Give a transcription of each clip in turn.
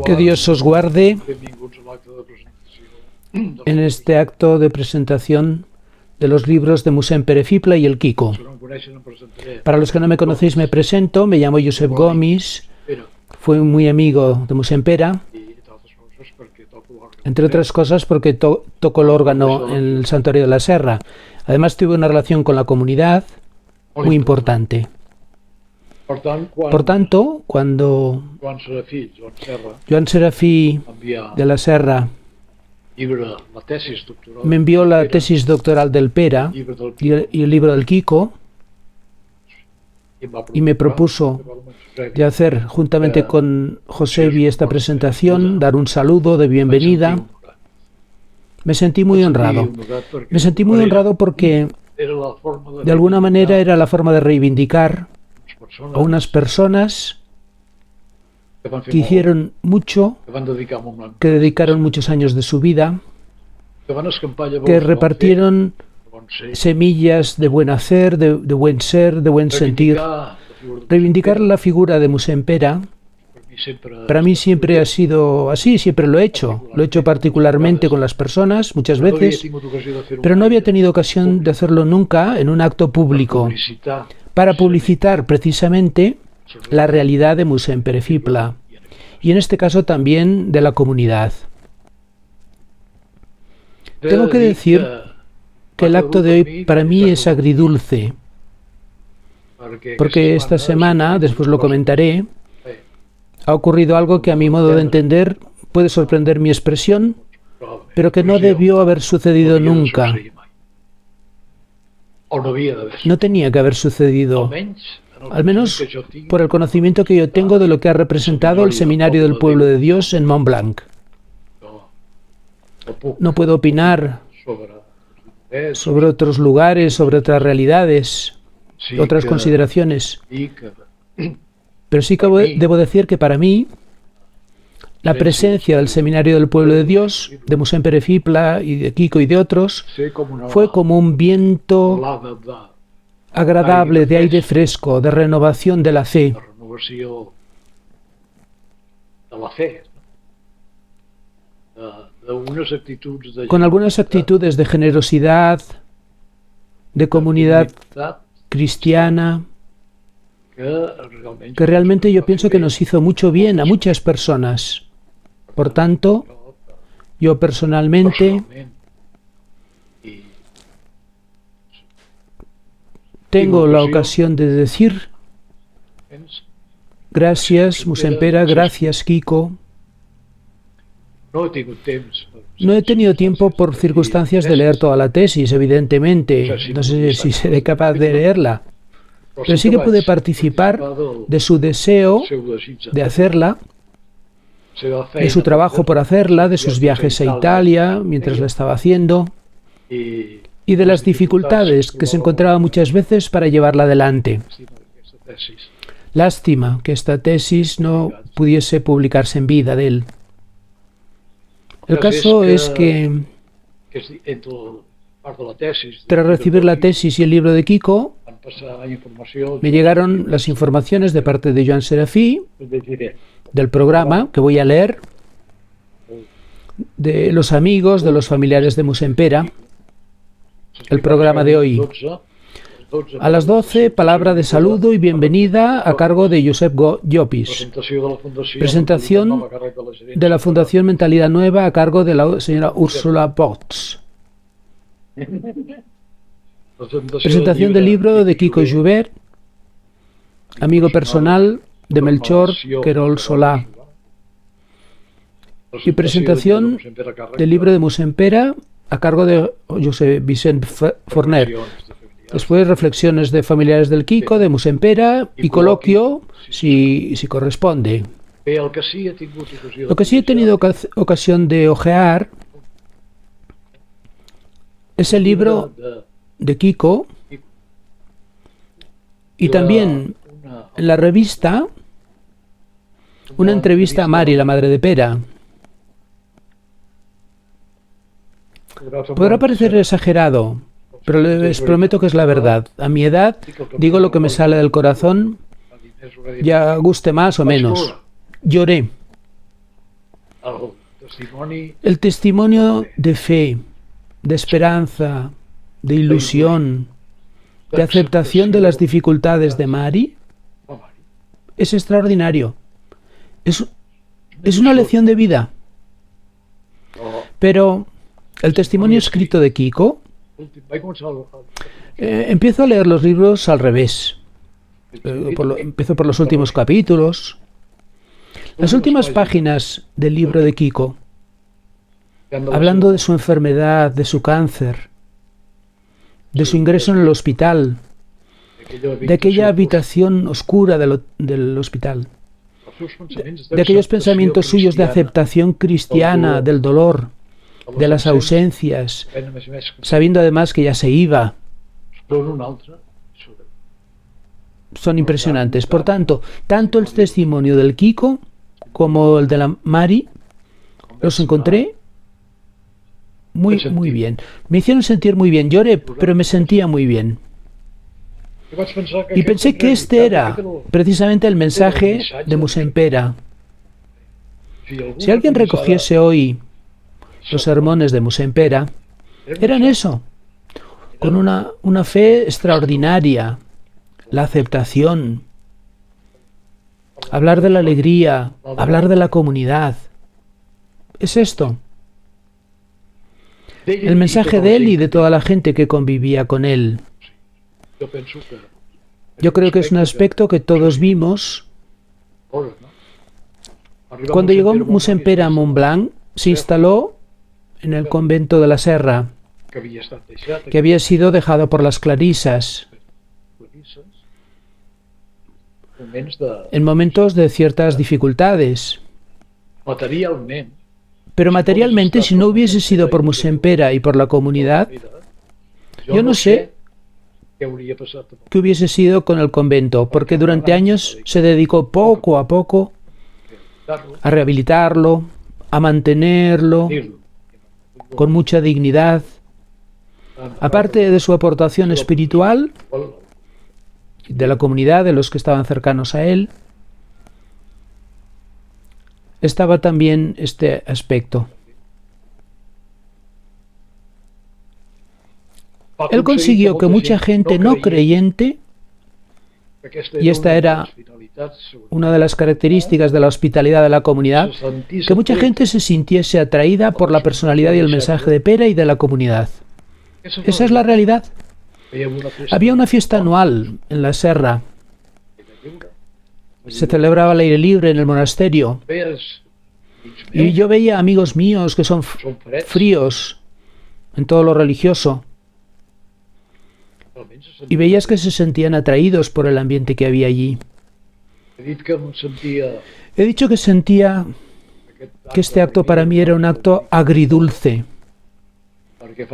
Que Dios os guarde en este acto de presentación de los libros de Mossèn Pere Fibla y el Quico. Para los que no me conocéis, me presento. Me llamo Josep Gomis. Fui muy amigo de Mossèn Pere, entre otras cosas porque toco el órgano en el Santuario de la Serra. Además, tuve una relación con la comunidad muy importante. Por tanto, cuando Joan Serafí de la Serra me envió la tesis doctoral del Pere y el libro del Quico, y me propuso de hacer juntamente con Josebi esta presentación, dar un saludo de bienvenida, me sentí muy honrado. Me sentí muy honrado porque de alguna manera era la forma de reivindicar a unas personas que hicieron mucho, que dedicaron muchos años de su vida, que repartieron semillas de buen hacer, de buen ser, de buen sentir. Reivindicar la figura de Mossèn Pere para mí siempre ha sido así, siempre lo he hecho. Lo he hecho particularmente con las personas, muchas veces, pero no había tenido ocasión de hacerlo nunca en un acto público, para publicitar precisamente la realidad de Mossèn Pere Fibla, y en este caso también de la comunidad. Tengo que decir que el acto de hoy para mí es agridulce, porque esta semana, después lo comentaré, ha ocurrido algo que a mi modo de entender puede sorprender mi expresión, pero que no debió haber sucedido nunca. No tenía que haber sucedido, al menos por el conocimiento que yo tengo de lo que ha representado el Seminario del Pueblo de Dios en Montblanc. No puedo opinar sobre otros lugares, sobre otras realidades, otras consideraciones, pero sí que debo decir que para mí la presencia del Seminario del Pueblo de Dios, de Mossèn Pere Fibla y de Quico y de otros, fue como un viento agradable de aire fresco, de renovación de la fe. Con algunas actitudes de generosidad, de comunidad cristiana, que realmente yo pienso que nos hizo mucho bien a muchas personas. Por tanto, yo personalmente tengo la ocasión de decir gracias, Mossèn Pere, gracias, Quico. No he tenido tiempo por circunstancias de leer toda la tesis, evidentemente. No sé si seré capaz de leerla. Pero sí que pude participar de su deseo de hacerla, de su trabajo por hacerla, de sus viajes a Italia mientras la estaba haciendo y de las dificultades que se encontraba muchas veces para llevarla adelante. Lástima que esta tesis no pudiese publicarse en vida de él. El caso es que tras recibir la tesis y el libro de Quico, me llegaron las informaciones de parte de Joan Serafí, del programa que voy a leer, de los amigos, de los familiares de Mossèn Pere, el programa de hoy. A las 12, palabra de saludo y bienvenida a cargo de Josep Llopis. Presentación de la Fundación Mentalidad Nueva a cargo de la señora Úrsula Potts. Presentación del libro de Quico Joubert, amigo personal de Melchor Querol Solà. Y presentación del libro de Mossèn Pere a cargo de José Vicent Forner. Después, reflexiones de familiares del Quico, de Mossèn Pere y coloquio, si corresponde. Lo que sí he tenido ocasión de hojear es el libro de Quico y también en la revista una entrevista a Mari, la madre de Pere. Podrá parecer exagerado, pero les prometo que es la verdad. A mi edad digo lo que me sale del corazón, ya guste más o menos. Lloré El testimonio de fe, de esperanza, de ilusión, de aceptación de las dificultades de Mari es extraordinario. Es una lección de vida. Pero el testimonio escrito de Kiko, empiezo a leer los libros al revés. Empiezo por los últimos capítulos. Las últimas páginas del libro de Kiko, hablando de su enfermedad, de su cáncer, de su ingreso en el hospital, de aquella habitación oscura del hospital, de aquellos pensamientos suyos de aceptación cristiana, del dolor, de las ausencias, sabiendo además que ya se iba, son impresionantes. Por tanto, tanto el testimonio del Kiko como el de la Mari los encontré muy bien. Me hicieron sentir muy bien. Lloré, pero me sentía muy bien. Y pensé que este era precisamente el mensaje de Musempera. Si alguien recogiese hoy los sermones de Musempera, eran eso, con una fe extraordinaria, la aceptación, hablar de la alegría, hablar de la comunidad. Es esto. El mensaje de él y de toda la gente que convivía con él. Yo creo que es un aspecto que todos vimos. Cuando llegó Musempera a Montblanc, se instaló en el convento de la Serra, que había sido dejado por las clarisas, en momentos de ciertas dificultades. Pero materialmente, si no hubiese sido por Musempera y por la comunidad, yo no sé qué hubiese sido con el convento, porque durante años se dedicó poco a poco a rehabilitarlo, a mantenerlo con mucha dignidad. Aparte de su aportación espiritual, de la comunidad, de los que estaban cercanos a él, estaba también este aspecto. Él consiguió que mucha gente no creyente, y esta era una de las características de la hospitalidad de la comunidad, que mucha gente se sintiese atraída por la personalidad y el mensaje de Pere y de la comunidad. Esa es la realidad. Había una fiesta anual en la Serra. Se celebraba al aire libre en el monasterio. Y yo veía amigos míos que son fríos en todo lo religioso. Y veías que se sentían atraídos por el ambiente que había allí. He dicho que sentía que este acto para mí era un acto agridulce.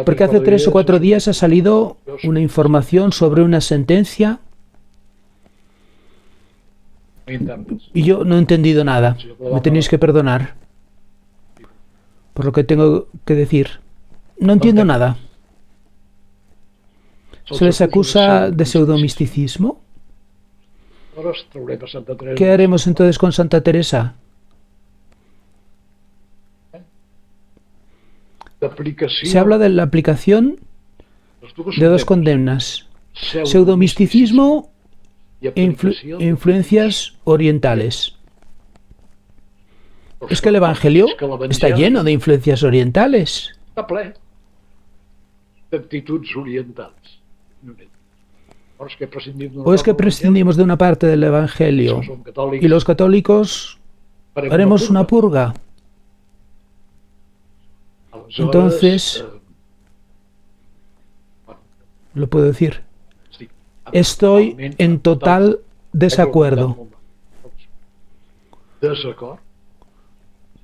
Porque hace 3 o 4 días ha salido una información sobre una sentencia y yo no he entendido nada. Me tenéis que perdonar por lo que tengo que decir. No entiendo nada. Se les acusa de pseudomisticismo. ¿Qué haremos entonces con Santa Teresa? Se habla de la aplicación de 2 condenas: pseudomisticismo e influencias orientales. Es que el Evangelio está lleno de influencias orientales. ¿O es que prescindimos de una parte del Evangelio y los católicos haremos una purga? Entonces, lo puedo decir, estoy en total desacuerdo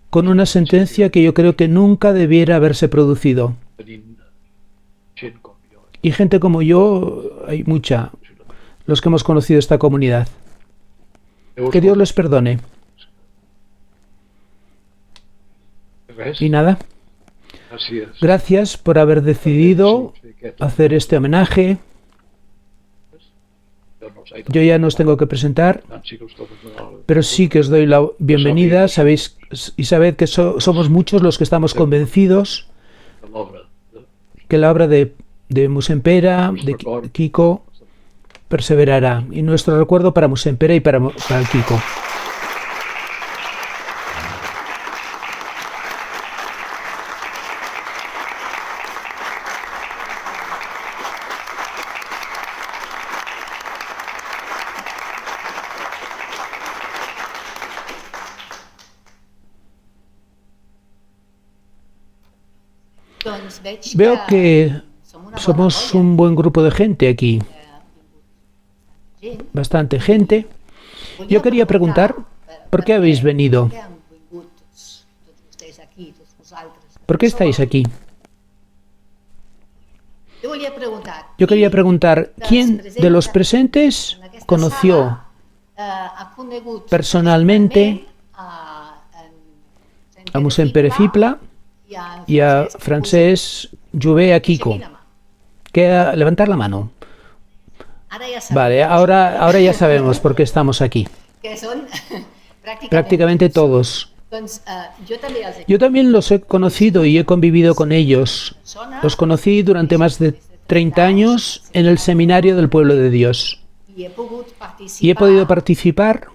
con una sentencia que yo creo que nunca debiera haberse producido. Y gente como yo, hay mucha, los que hemos conocido esta comunidad. Que Dios les perdone. Y nada. Gracias por haber decidido hacer este homenaje Yo ya no os tengo que presentar, pero sí que os doy la bienvenida. Sabéis y sabed que somos muchos los que estamos convencidos que la obra de Musempera, de Kiko, perseverará. Y nuestro recuerdo para Musempera y para Kiko. Veo que somos un buen grupo de gente aquí, bastante gente. Yo quería preguntar, ¿por qué habéis venido? ¿Por qué estáis aquí? Yo quería preguntar, ¿quién de los presentes conoció personalmente a Musempere Fibla y a Francesc Joubert, a Kiko? Levantar la mano. Vale, ahora ya sabemos por qué estamos aquí. Prácticamente todos. Yo también los he conocido y he convivido con ellos. Los conocí durante más de 30 años en el Seminario del Pueblo de Dios. Y he podido participar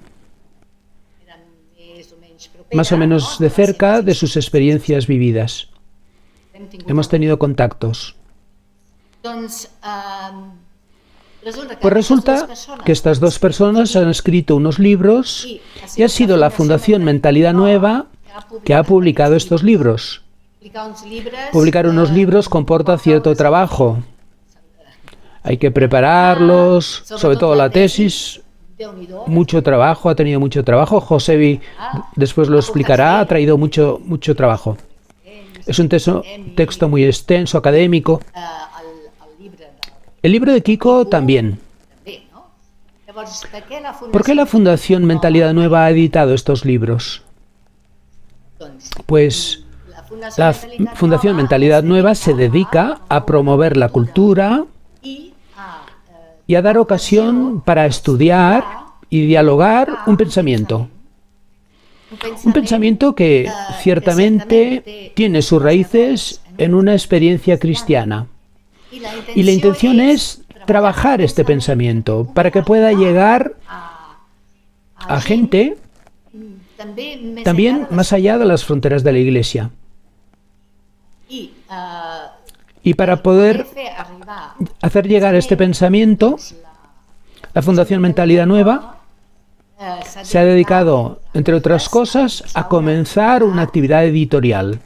más o menos de cerca de sus experiencias vividas. Hemos tenido contactos. Pues resulta que estas dos personas han escrito unos libros y ha sido la Fundación Mentalidad Nueva que ha publicado estos libros. Publicar unos libros comporta cierto trabajo. Hay que prepararlos, sobre todo la tesis. Mucho trabajo, ha tenido mucho trabajo. Josebi después lo explicará, ha traído mucho trabajo. Es un texto muy extenso, académico. El libro de Kiko también. ¿Por qué la Fundación Mentalidad Nueva ha editado estos libros? Pues la Fundación Mentalidad Nueva se dedica a promover la cultura y a dar ocasión para estudiar y dialogar un pensamiento. Un pensamiento que ciertamente tiene sus raíces en una experiencia cristiana. Y la intención es trabajar este pensamiento para que pueda llegar a gente también más allá de las fronteras de la Iglesia. Y para poder hacer llegar este pensamiento, la Fundación Mentalidad Nueva se ha dedicado, entre otras cosas, a comenzar una actividad editorial.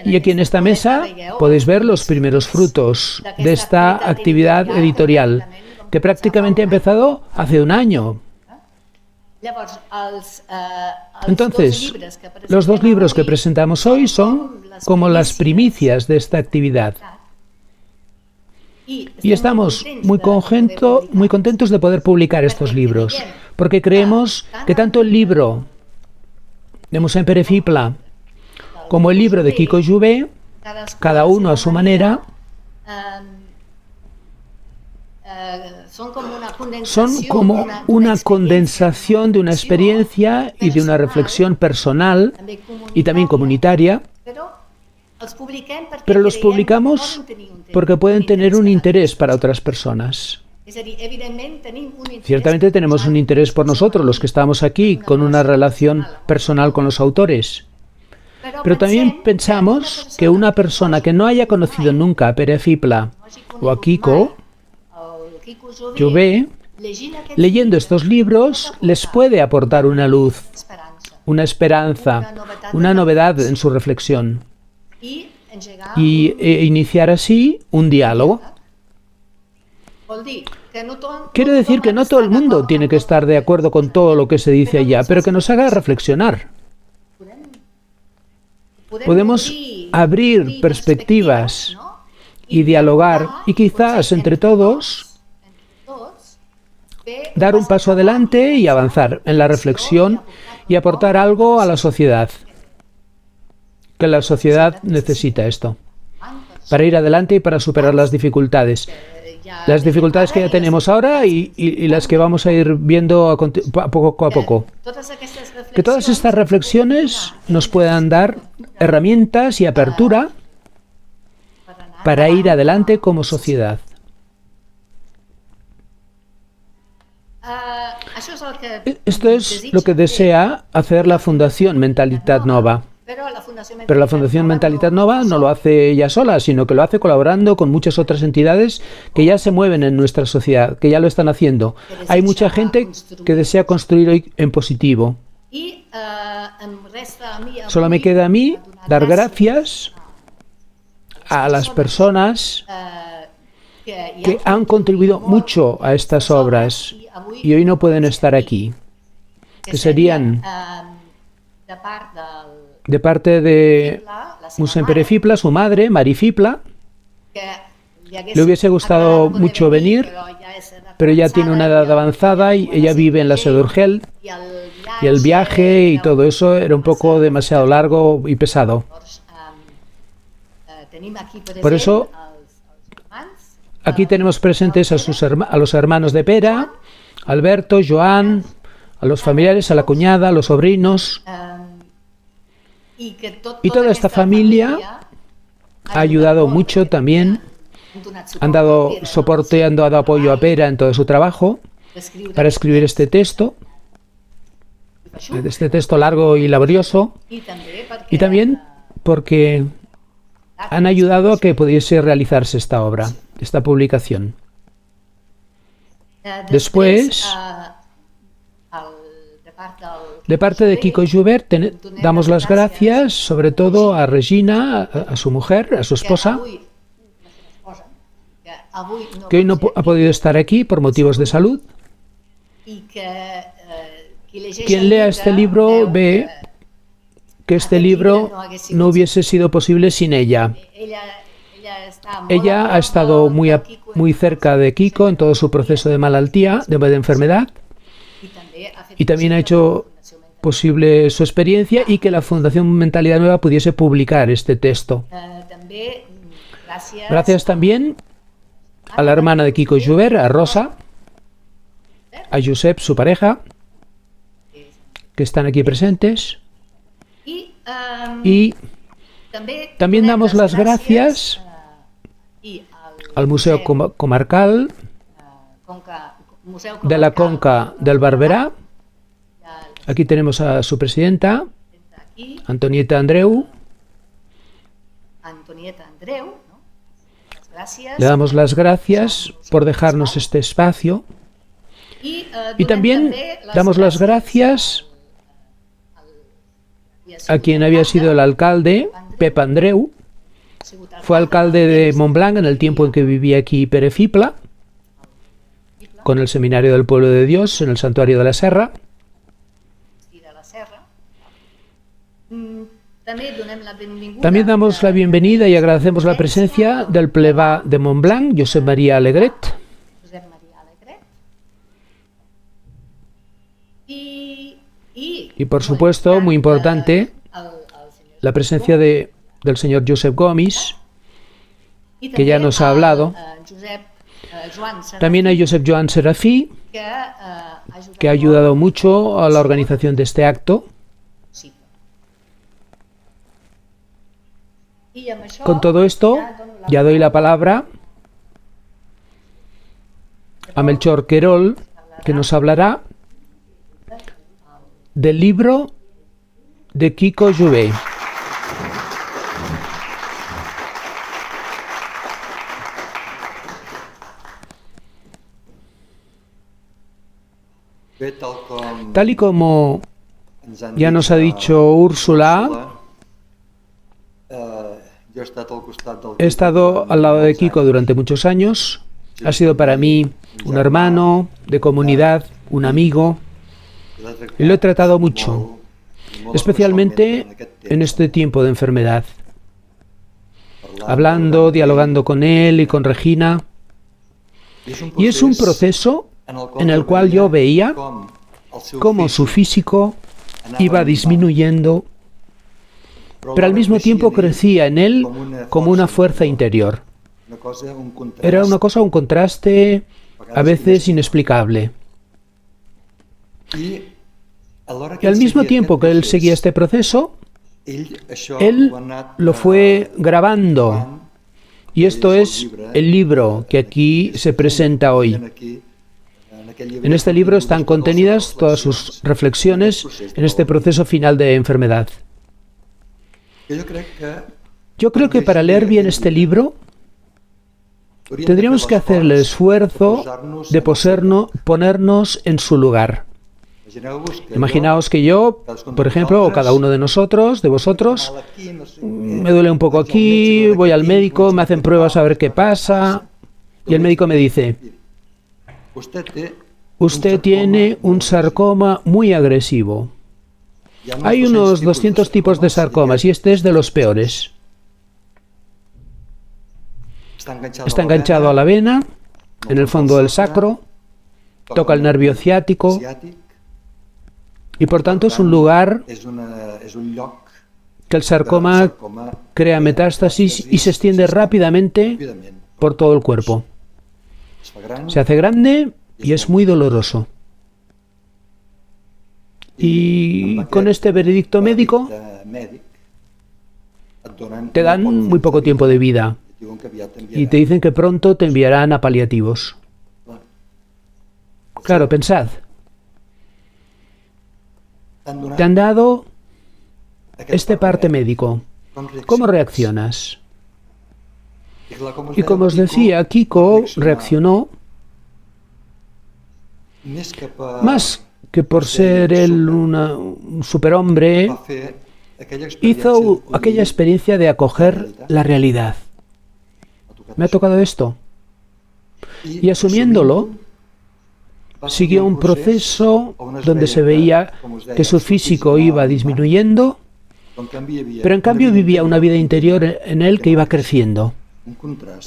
Y aquí en esta mesa podéis ver los primeros frutos de esta actividad editorial, que prácticamente ha empezado hace un año. Entonces, los dos libros que presentamos hoy son como las primicias de esta actividad. Y estamos muy contentos de poder publicar estos libros, porque creemos que tanto el libro de Musempere Fibla como el libro de Kiko Joubert, cada uno a su manera, son como una condensación de una experiencia y de una reflexión personal y también comunitaria, pero los publicamos porque pueden tener un interés para otras personas. Ciertamente tenemos un interés por nosotros, los que estamos aquí, con una relación personal con los autores. Pero también pensamos que una persona que no haya conocido nunca a Pere Fibla o a Kiko Joubert, leyendo estos libros, les puede aportar una luz, una esperanza, una novedad en su reflexión e iniciar así un diálogo. Quiere decir que no todo el mundo tiene que estar de acuerdo con todo lo que se dice allá, pero que nos haga reflexionar. Podemos abrir perspectivas y dialogar y quizás entre todos dar un paso adelante y avanzar en la reflexión y aportar algo a la sociedad. Que la sociedad necesita esto para ir adelante y para superar las dificultades. las dificultades que ya tenemos ahora y las que vamos a ir viendo poco a poco. Que todas estas reflexiones nos puedan dar herramientas y apertura para ir adelante como sociedad. Esto es lo que desea hacer la Fundación Mentalitat Nova. Pero la Fundación Mentalitat Nova no lo hace ella sola, sino que lo hace colaborando con muchas otras entidades que ya se mueven en nuestra sociedad, que ya lo están haciendo. Hay mucha gente que desea construir hoy en positivo. Solo me queda a mí dar gracias a las personas que han contribuido mucho a estas obras y hoy no pueden estar aquí, que serían de parte de Mossèn Pere Fibla, su madre, Mari Fibla. Le hubiese gustado mucho venir, pero ya tiene una edad avanzada y ella vive en la Seu d'Urgell y el viaje y todo eso era un poco demasiado largo y pesado. Por eso aquí tenemos presentes a los hermanos de Pera, Alberto, Joan, a los familiares, a la cuñada, a los sobrinos. Y toda esta familia ha ayudado mucho también, han dado soporte, han dado apoyo a Pera en todo su trabajo para escribir este texto largo y laborioso, y también porque han ayudado a que pudiese realizarse esta obra, esta publicación. Después, de parte de Kiko Joubert, damos las gracias sobre todo a Regina, a su mujer, a su esposa, que hoy no ha podido estar aquí por motivos de salud. Quien lea este libro ve que este libro no hubiese sido posible sin ella. Ella ha estado muy cerca de Kiko en todo su proceso de malaltía, de enfermedad, y también ha hecho posible su experiencia y que la Fundación Mentalidad Nueva pudiese publicar este texto. Gracias también a la hermana de Kiko Joubert, a Rosa, a Josep, su pareja, que están aquí presentes. Y también damos las gracias al Museo Comarcal de la Conca del Barberà. Aquí tenemos a su presidenta, Antonieta Andreu. Le damos las gracias por dejarnos este espacio. Y también damos las gracias a quien había sido el alcalde, Pep Andreu. Fue alcalde de Montblanc en el tiempo en que vivía aquí Pere Fibla, con el Seminario del Pueblo de Dios en el Santuario de la Serra. También damos la bienvenida y agradecemos la presencia del plebà de Montblanc, Josep Maria Alegret. Y por supuesto, muy importante, la presencia del señor Josep Gomis, que ya nos ha hablado. También hay Josep Joan Serafí, que ha ayudado mucho a la organización de este acto. Con todo esto, ya doy la palabra a Melchor Querol, que nos hablará del libro de Kiko Joubert. Tal y como ya nos ha dicho Úrsula, he estado al lado de Kiko durante muchos años. Ha sido para mí un hermano de comunidad, un amigo, y lo he tratado mucho, especialmente en este tiempo de enfermedad, hablando, dialogando con él y con Regina. Y es un proceso en el cual yo veía cómo su físico iba disminuyendo, pero al mismo tiempo crecía en él como una fuerza interior, Era una cosa, un contraste a veces inexplicable. Y al mismo tiempo que él seguía este proceso, él lo fue grabando. Y esto es el libro que aquí se presenta hoy. En este libro están contenidas todas sus reflexiones en este proceso final de enfermedad. Yo creo que para leer bien este libro tendríamos que hacer el esfuerzo de ponernos en su lugar. Imaginaos que yo, por ejemplo, o cada uno de nosotros, de vosotros, me duele un poco aquí, voy al médico, me hacen pruebas a ver qué pasa, y el médico me dice: usted tiene un sarcoma muy agresivo. Hay unos 200 tipos de sarcomas y este es de los peores. Está enganchado a la vena, en el fondo del sacro, toca el nervio ciático y por tanto es un lugar que el sarcoma crea metástasis y se extiende rápidamente por todo el cuerpo. Se hace grande y es muy doloroso. Y con este veredicto médico te dan muy poco tiempo de vida y te dicen que pronto te enviarán a paliativos. Claro, pensad. Te han dado este parte médico. ¿Cómo reaccionas? Y como os decía, Kiko reaccionó más que por ser él un superhombre, hizo aquella experiencia de acoger la realidad. Me ha tocado esto. Y asumiéndolo, siguió un proceso donde se veía que su físico iba disminuyendo, pero en cambio vivía una vida interior en él que iba creciendo.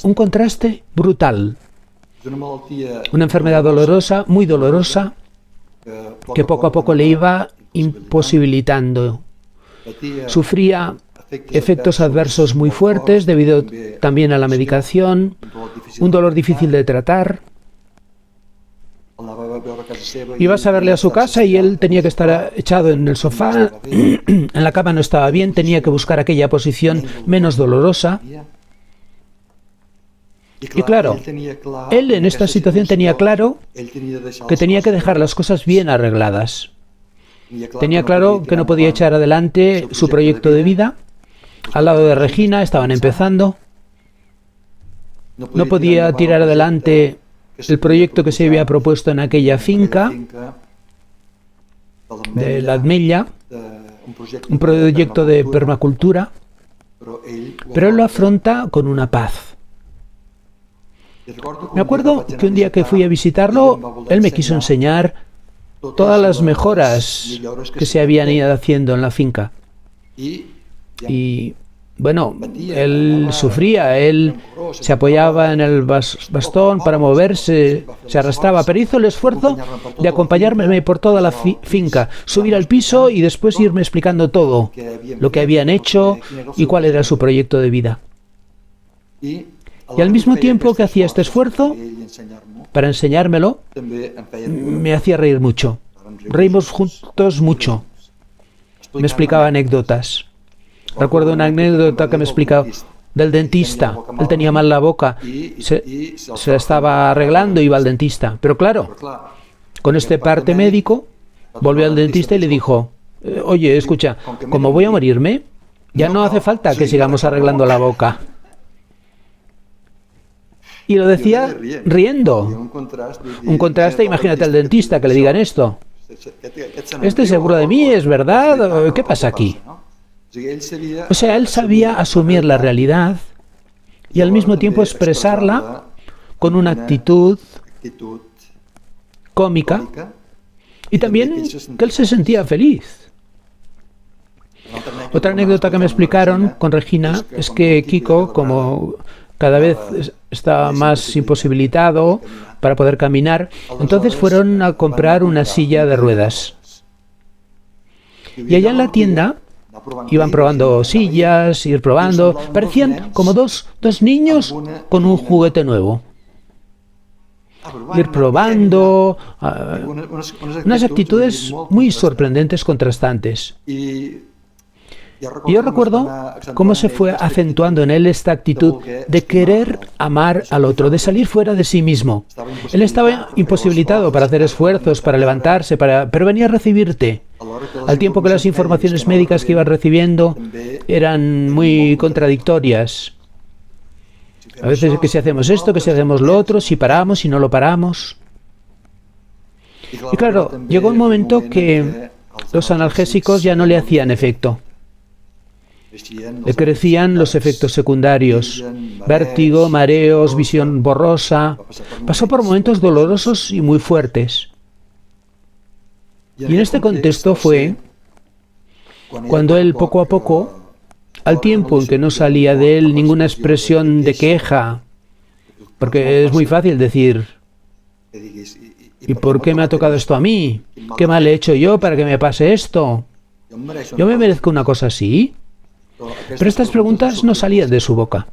Un contraste brutal. Una enfermedad dolorosa, muy dolorosa, que poco a poco le iba imposibilitando. Sufría efectos adversos muy fuertes debido también a la medicación, un dolor difícil de tratar. Ibas a verle a su casa y él tenía que estar echado en el sofá, en la cama no estaba bien, tenía que buscar aquella posición menos dolorosa. Y claro, él en esta situación tenía claro que tenía que dejar las cosas bien arregladas. Tenía claro que no podía echar adelante su proyecto de vida. Al lado de Regina estaban empezando. No podía tirar adelante el proyecto que se había propuesto en aquella finca de la Admella, un proyecto de permacultura, pero él lo afronta con una paz. Me acuerdo que un día que fui a visitarlo, él me quiso enseñar todas las mejoras que se habían ido haciendo en la finca. Y bueno, él sufría, él se apoyaba en el bastón para moverse, se arrastraba, pero hizo el esfuerzo de acompañarme por toda la finca, subir al piso y después irme explicando todo, lo que habían hecho y cuál era su proyecto de vida. Y al mismo tiempo que hacía este esfuerzo para enseñármelo, me hacía reír mucho. Reímos juntos mucho. Me explicaba anécdotas. Recuerdo una anécdota que me explicaba del dentista. Él tenía mal la boca, se la estaba arreglando, iba al dentista. Pero claro, con este parte médico, volvió al dentista y le dijo: oye, escucha, como voy a morirme, ya no hace falta que sigamos arreglando la boca. Y lo decía riendo. Un contraste, imagínate al dentista que le digan esto. ¿Este seguro de mí es verdad? ¿Qué pasa aquí? O sea, él sabía asumir la realidad y al mismo tiempo expresarla con una actitud cómica y también que él se sentía feliz. Otra anécdota que me explicaron con Regina es que Kiko, como cada vez está más imposibilitado para poder caminar, entonces fueron a comprar una silla de ruedas. Y allá en la tienda Iban probando sillas, ir probando. Parecían como dos niños con un juguete nuevo. Ir probando, unas actitudes muy sorprendentes, contrastantes. Y yo recuerdo cómo se fue acentuando en él esta actitud de querer amar al otro, de salir fuera de sí mismo. Él estaba imposibilitado para hacer esfuerzos, para levantarse, pero venía a recibirte. Al tiempo que las informaciones médicas que iban recibiendo eran muy contradictorias. A veces que si hacemos esto, que si hacemos lo otro, si paramos, si no lo paramos. Y claro, llegó un momento que los analgésicos ya no le hacían efecto. Le crecían los efectos secundarios, vértigo, mareos, visión borrosa. Pasó por momentos dolorosos y muy fuertes. Y en este contexto fue cuando él poco a poco, al tiempo en que no salía de él ninguna expresión de queja, porque es muy fácil decir, ¿y por qué me ha tocado esto a mí? ¿Qué mal he hecho yo para que me pase esto? ¿Yo me merezco una cosa así? Pero estas preguntas no salían de su boca.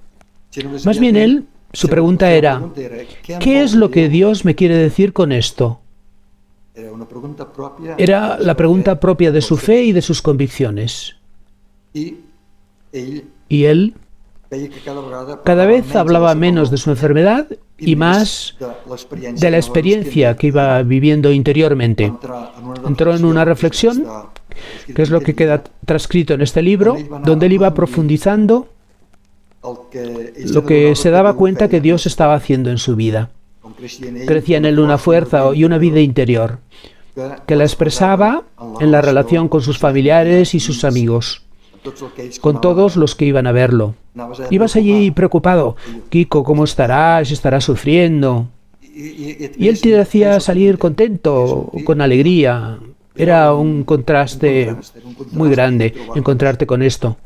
Más bien él, su pregunta era, ¿qué es lo que Dios me quiere decir con esto? Era la pregunta propia de su fe y de sus convicciones. Y él cada vez hablaba menos de su enfermedad y más de la experiencia que iba viviendo interiormente. Entró en una reflexión, que es lo que queda transcrito en este libro, donde él iba profundizando lo que se daba cuenta que Dios estaba haciendo en su vida. Crecía en él una fuerza y una vida interior, que la expresaba en la relación con sus familiares y sus amigos, con todos los que iban a verlo. Ibas allí preocupado, Kiko, ¿cómo estarás? ¿Estarás sufriendo? Y él te hacía salir contento, con alegría. Era un contraste muy grande encontrarte con esto.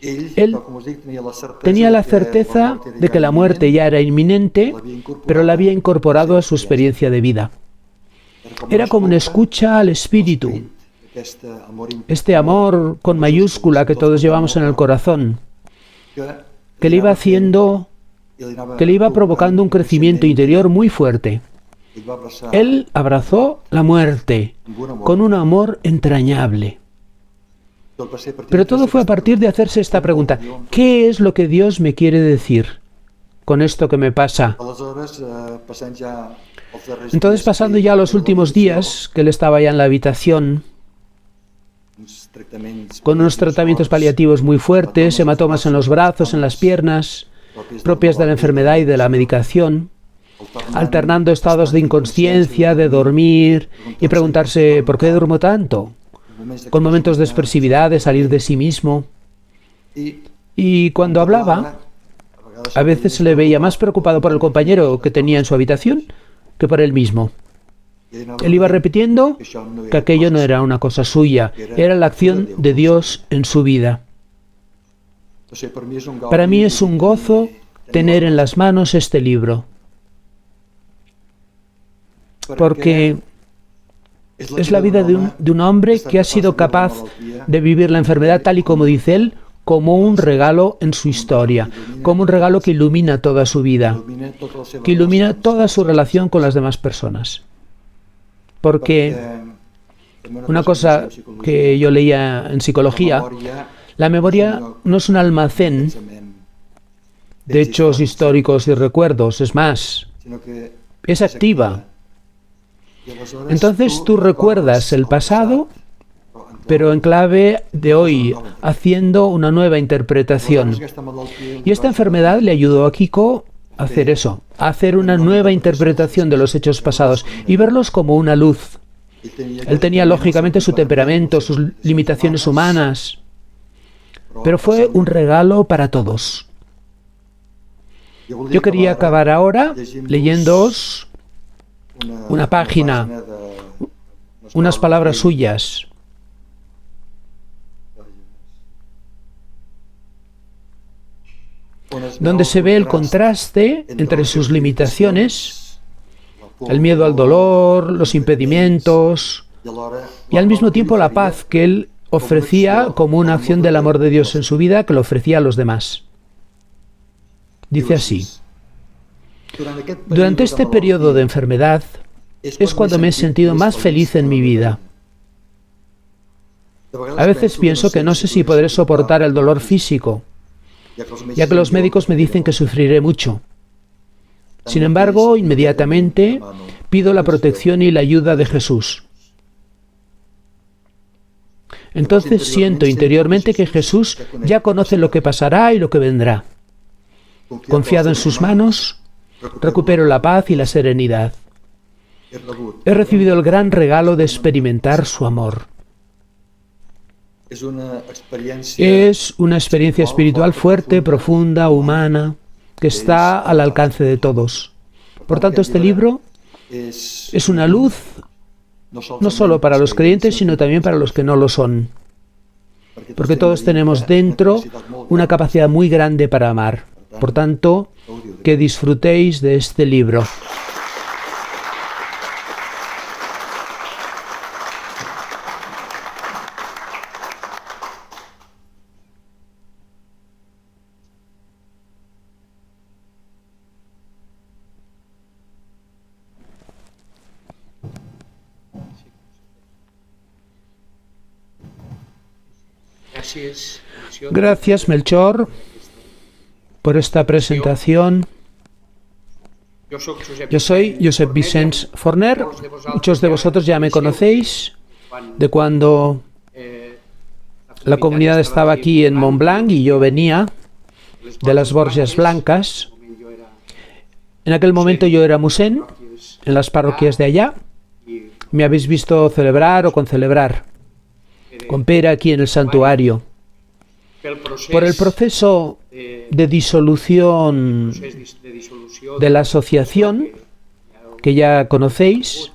Él tenía la certeza de que la muerte ya era inminente, pero la había incorporado a su experiencia de vida. Era como una escucha al espíritu, este amor con mayúscula que todos llevamos en el corazón, que le iba haciendo, que le iba provocando un crecimiento interior muy fuerte. Él abrazó la muerte con un amor entrañable. Pero todo fue a partir de hacerse esta pregunta: ¿qué es lo que Dios me quiere decir con esto que me pasa? Entonces, pasando ya los últimos días, que él estaba ya en la habitación, con unos tratamientos paliativos muy fuertes, hematomas en los brazos, en las piernas, propias de la enfermedad y de la medicación, alternando estados de inconsciencia, de dormir y preguntarse ¿por qué duermo tanto? Con momentos de expresividad, de salir de sí mismo. Y cuando hablaba, a veces se le veía más preocupado por el compañero que tenía en su habitación que por él mismo. Él iba repitiendo que aquello no era una cosa suya, era la acción de Dios en su vida. Para mí es un gozo tener en las manos este libro, porque es la vida de un hombre que ha sido capaz de vivir la enfermedad tal y como dice él, como un regalo en su historia, como un regalo que ilumina toda su vida, que ilumina toda su relación con las demás personas. Porque una cosa que yo leía en psicología, la memoria no es un almacén de hechos históricos y recuerdos, es más, es activa. Entonces tú recuerdas el pasado, pero en clave de hoy, haciendo una nueva interpretación. Y esta enfermedad le ayudó a Kiko a hacer eso, a hacer una nueva interpretación de los hechos pasados y verlos como una luz. Él tenía lógicamente su temperamento, sus limitaciones humanas, pero fue un regalo para todos. Yo quería acabar ahora leyéndoos una página, unas palabras suyas. Donde se ve el contraste entre sus limitaciones, el miedo al dolor, los impedimentos, y al mismo tiempo la paz que él ofrecía como una acción del amor de Dios en su vida, que lo ofrecía a los demás. Dice así: durante este periodo de enfermedad es cuando me he sentido más feliz en mi vida. A veces pienso que no sé si podré soportar el dolor físico, ya que los médicos me dicen que sufriré mucho. Sin embargo, inmediatamente pido la protección y la ayuda de Jesús. Entonces siento interiormente que Jesús ya conoce lo que pasará y lo que vendrá. Confiado en sus manos, recupero la paz y la serenidad. He recibido el gran regalo de experimentar su amor. Es una experiencia espiritual fuerte, profunda, humana, que está al alcance de todos. Por tanto, este libro es una luz no solo para los creyentes, sino también para los que no lo son. Porque todos tenemos dentro una capacidad muy grande para amar. Por tanto, que disfrutéis de este libro. Gracias, Melchor, por esta presentación. Yo soy Josep Vicenç Forner. Muchos de vosotros ya me conocéis de cuando la comunidad estaba aquí en Montblanc y yo venía de las Borges Blancas. En aquel momento yo era musén en las parroquias de allá. Me habéis visto celebrar o concelebrar con Pere aquí en el santuario. Por el proceso de disolución de la asociación, que ya conocéis,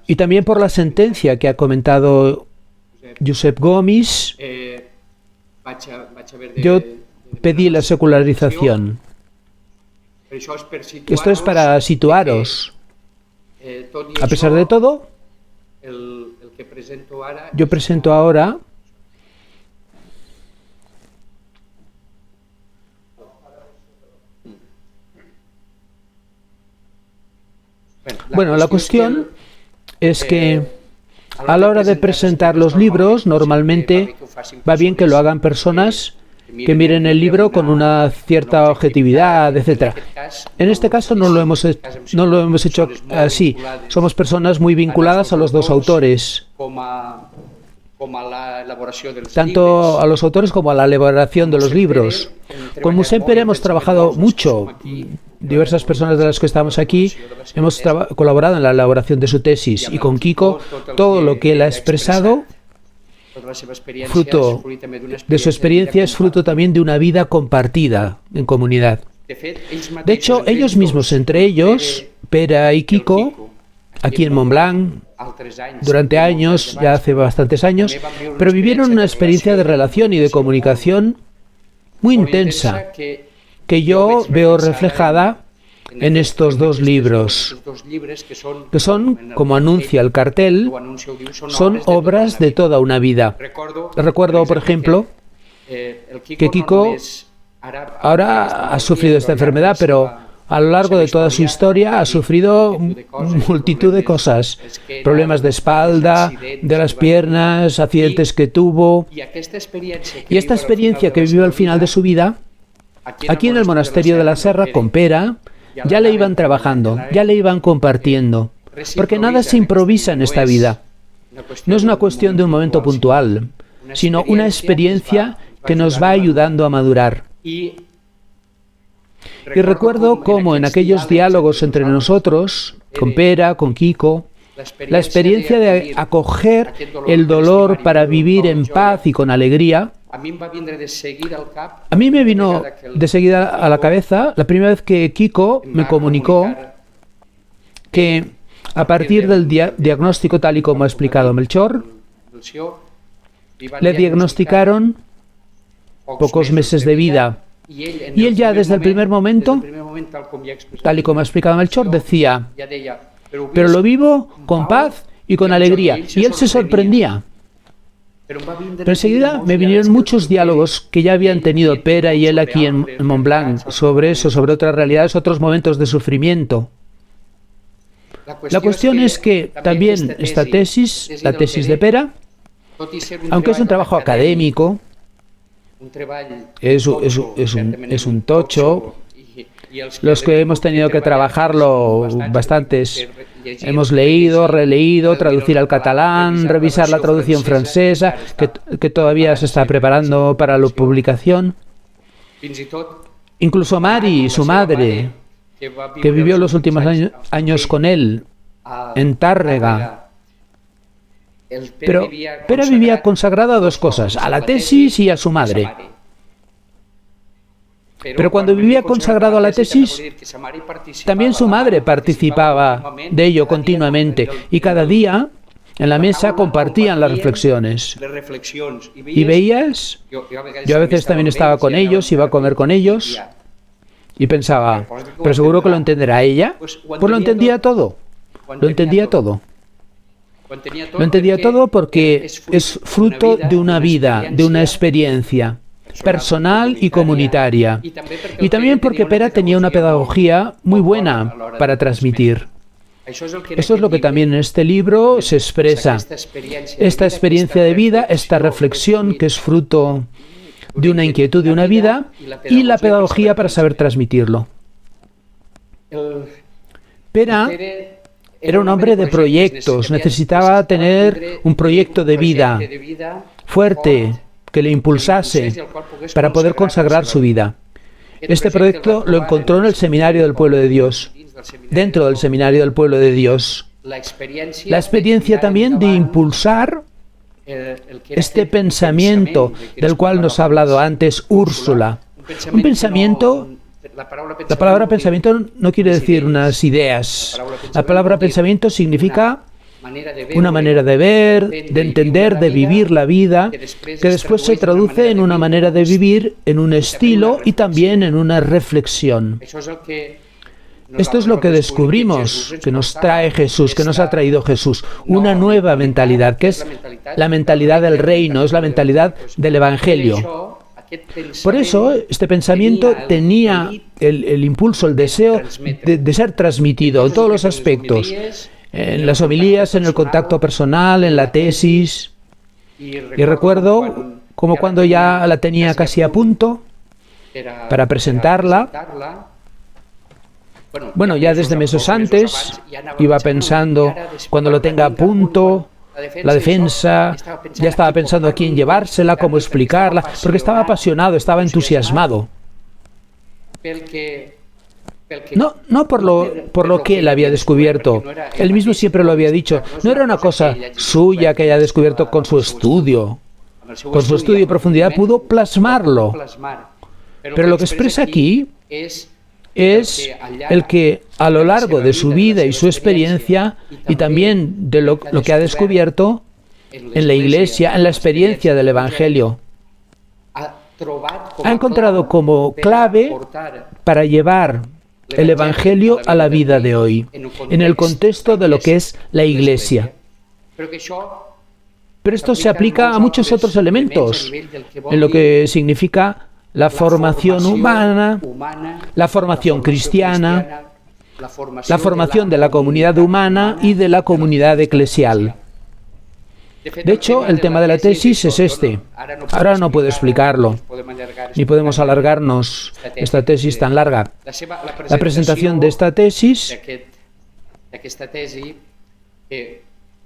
y también por la sentencia que ha comentado Josep Gomis, yo pedí la secularización. Esto es para situaros. A pesar de todo, yo presento ahora la cuestión es que a la hora de presentar los libros, normalmente va bien que lo hagan personas que miren el libro con una cierta objetividad, etc. En este caso no lo hemos hecho así. Somos personas muy vinculadas a los dos autores, tanto a los autores como a la elaboración de los libros. Con Mossèn Pere hemos trabajado mucho. Diversas personas de las que estamos aquí hemos colaborado en la elaboración de su tesis, y con Kiko todo lo que él ha expresado, fruto de su experiencia, es fruto también de una vida compartida en comunidad. De hecho, ellos mismos, entre ellos, Pere y Kiko, aquí en Montblanc, durante años, ya hace bastantes años, pero vivieron una experiencia de relación y de comunicación muy intensa, que yo veo reflejada en estos dos libros, que son, como anuncia el cartel, son obras de toda una vida. Recuerdo, por ejemplo, que Kiko ahora ha sufrido esta enfermedad, pero a lo largo de toda su historia ha sufrido multitud de cosas, problemas de espalda, de las piernas, accidentes que tuvo, y esta experiencia que vivió al final de su vida, aquí en el monasterio de la Serra, con Pere, ya le iban trabajando, ya le iban compartiendo, porque nada se improvisa en esta vida. No es una cuestión de un momento puntual, sino una experiencia que nos va ayudando a madurar. Y recuerdo cómo en aquellos diálogos entre nosotros, con Pere, con Kiko, la experiencia de acoger el dolor para vivir en paz y con alegría, a mí me vino de seguida a la cabeza la primera vez que Kiko me comunicó que a partir del diagnóstico, tal y como ha explicado Melchor, le diagnosticaron pocos meses de vida. Y él ya desde el primer momento, tal y como ha explicado Melchor, decía: pero lo vivo con paz y con alegría. Y él se sorprendía. Pero enseguida me vinieron muchos diálogos que ya habían tenido Pere y él aquí en Montblanc sobre eso, sobre otras realidades, otros momentos de sufrimiento. La cuestión es que también esta tesis, la tesis de Pere, aunque es un trabajo académico, es un tocho. Los que hemos tenido que trabajarlo, bastantes, hemos leído, releído, traducir al catalán, revisar la traducción francesa, que todavía se está preparando para la publicación. Incluso Mari, su madre, que vivió los últimos años con él en Tàrrega. Pero Pere vivía consagrado a dos cosas, a la tesis y a su madre. Pero cuando vivía consagrado a la tesis, también su madre participaba de ello continuamente y cada día en la mesa compartían las reflexiones. Y veías, yo a veces también estaba con ellos, iba a comer con ellos y pensaba, ¿pero seguro que lo entenderá ella? Pues lo entendía todo, lo entendía todo. Lo entendía todo porque es fruto de una vida, de una experiencia personal y comunitaria. Y también porque Pere tenía una pedagogía muy buena para transmitir. Eso es lo que también en este libro se expresa. Esta experiencia de vida, esta reflexión que es fruto de una inquietud de una vida y la pedagogía para saber transmitirlo. Pere era un hombre de proyectos, necesitaba tener un proyecto de vida fuerte, que le impulsase para poder consagrar su vida. Este proyecto lo encontró en el Seminario del Pueblo de Dios, dentro del Seminario del Pueblo de Dios. La experiencia también de impulsar este pensamiento del cual nos ha hablado antes Úrsula. Un pensamiento, la palabra pensamiento no quiere decir unas ideas. La palabra pensamiento significa una manera de ver, de entender, de vivir la vida, que después se traduce en una manera de vivir, en un estilo y también en una reflexión. Esto es lo que descubrimos, que nos trae Jesús, que nos ha traído Jesús, una nueva mentalidad, que es la mentalidad del reino, es la mentalidad del Evangelio. Por eso, este pensamiento tenía el impulso, el deseo de ser transmitido en todos los aspectos. En las homilías, en el contacto personal, en la tesis. Y recuerdo como cuando ya la tenía casi a punto para presentarla. Bueno, ya desde meses antes iba pensando, cuando lo tenga a punto, la defensa, ya estaba pensando a quién llevársela, cómo explicarla, porque estaba apasionado, estaba entusiasmado. No por lo que él había descubierto. Él mismo siempre lo había dicho. No era una cosa suya que haya descubierto con su estudio. Con su estudio y profundidad pudo plasmarlo. Pero lo que expresa aquí es el que a lo largo de su vida y su experiencia, y también de lo que ha descubierto en la Iglesia, en la experiencia del Evangelio, ha encontrado como clave para llevar el Evangelio a la vida de hoy, en el contexto de lo que es la Iglesia. Pero esto se aplica a muchos otros elementos, en lo que significa la formación humana, la formación cristiana, la formación de la comunidad humana y de la comunidad eclesial. De hecho, el tema de la tesis es este. Ahora no puedo explicarlo, ni podemos alargarnos esta tesis tan larga. La presentación de esta tesis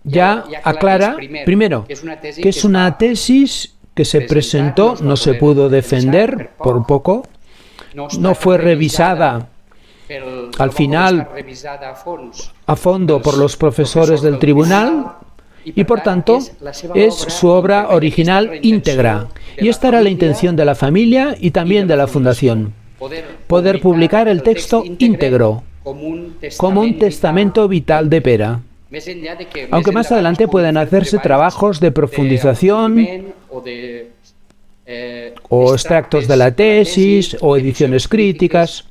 ya aclara, primero, que es una tesis que se presentó, no se pudo defender por poco, no fue revisada al final a fondo por los profesores del tribunal, y por tanto es su obra original íntegra. Y esta era la intención de la familia y también de la fundación, poder publicar el texto íntegro como un testamento vital de Pere. Aunque más adelante pueden hacerse trabajos de profundización o extractos de la tesis o ediciones críticas,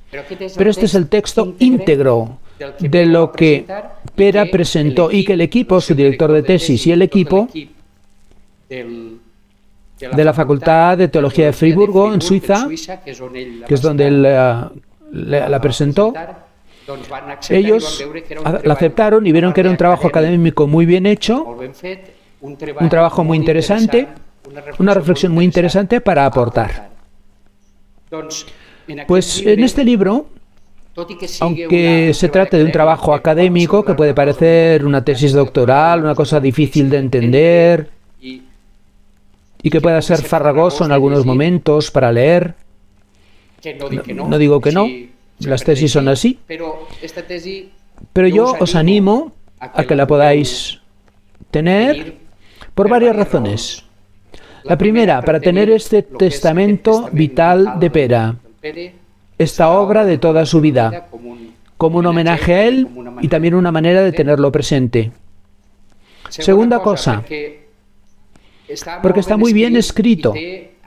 pero este es el texto íntegro, de lo que Pera presentó y que el equipo, su director de tesis y el equipo de la Facultad de Teología de Friburgo, en Suiza, que es donde él la presentó, ellos la aceptaron y vieron que era un trabajo académico muy bien hecho, un trabajo muy interesante, una reflexión muy interesante para aportar. Pues en este libro, aunque se trate de un trabajo académico que puede parecer una tesis doctoral, una cosa difícil de entender y que pueda ser farragoso en algunos momentos para leer, no digo que no, las tesis son así, pero yo os animo a que la podáis tener por varias razones. La primera, para tener este testamento vital de Pera, esta obra de toda su vida, como un homenaje a él y también una manera de tenerlo presente. Segunda cosa, porque está muy bien escrito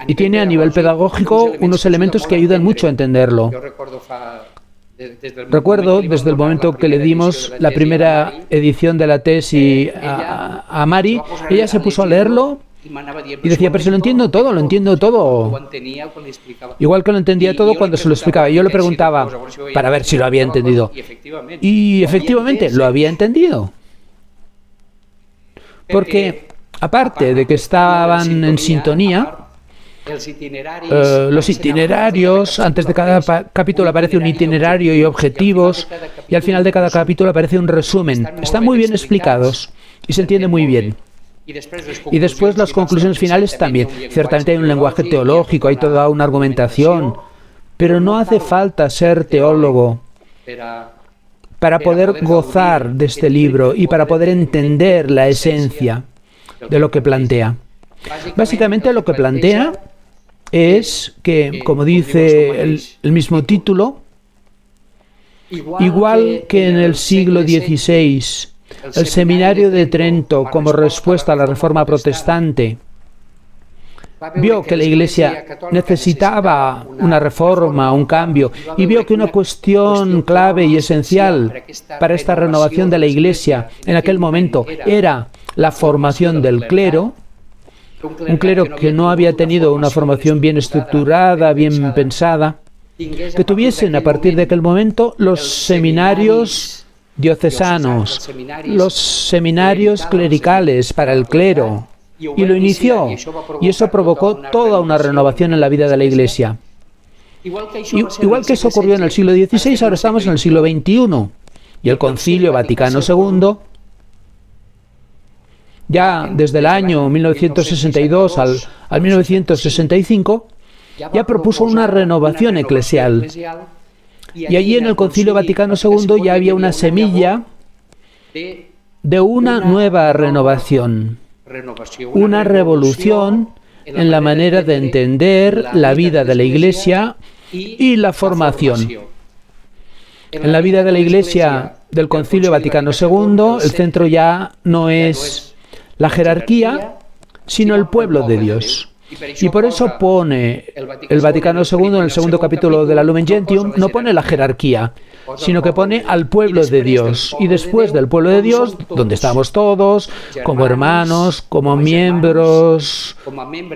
y tiene a nivel pedagógico unos elementos que ayudan mucho a entenderlo. Recuerdo, desde el momento que le dimos la primera edición de la tesis a Mari, ella se puso a leerlo y decía, pero si lo entiendo todo, lo entiendo todo. Igual que lo entendía todo cuando se lo explicaba. Yo le preguntaba para ver si lo había entendido. Y efectivamente, lo había entendido. Porque, aparte de que estaban en sintonía, los itinerarios, antes de cada capítulo aparece un itinerario y objetivos, y al final de cada capítulo aparece un resumen. Están muy bien explicados y se entiende muy bien. Y después las conclusiones finales también. Ciertamente hay un lenguaje teológico, hay toda una argumentación, pero no hace falta ser teólogo para poder gozar de este libro y para poder entender la esencia de lo que plantea. Básicamente lo que plantea es que, como dice el mismo título, igual que en el siglo XVI, el Seminario de Trento, como respuesta a la Reforma Protestante, vio que la Iglesia necesitaba una reforma, un cambio, y vio que una cuestión clave y esencial para esta renovación de la Iglesia en aquel momento era la formación del clero, un clero que no había tenido una formación bien estructurada, bien pensada, que tuviesen a partir de aquel momento los seminarios diocesanos, los seminarios clericales para el clero, y lo inició, y eso provocó toda una renovación en la vida de la Iglesia. Igual que eso ocurrió en el siglo XVI, ahora estamos en el siglo XXI, y el Concilio Vaticano II, ya desde el año 1962 al 1965, ya propuso una renovación eclesial. Y allí en el Concilio Vaticano II ya había una semilla de una nueva renovación, una revolución en la manera de entender la vida de la Iglesia y la formación. En la vida de la Iglesia del Concilio Vaticano II, el centro ya no es la jerarquía, sino el pueblo de Dios. Y por eso pone el Vaticano II en el segundo capítulo de la Lumen Gentium, no pone la jerarquía, sino que pone al pueblo de Dios. Y después del pueblo de Dios, donde estamos todos, como hermanos, como miembros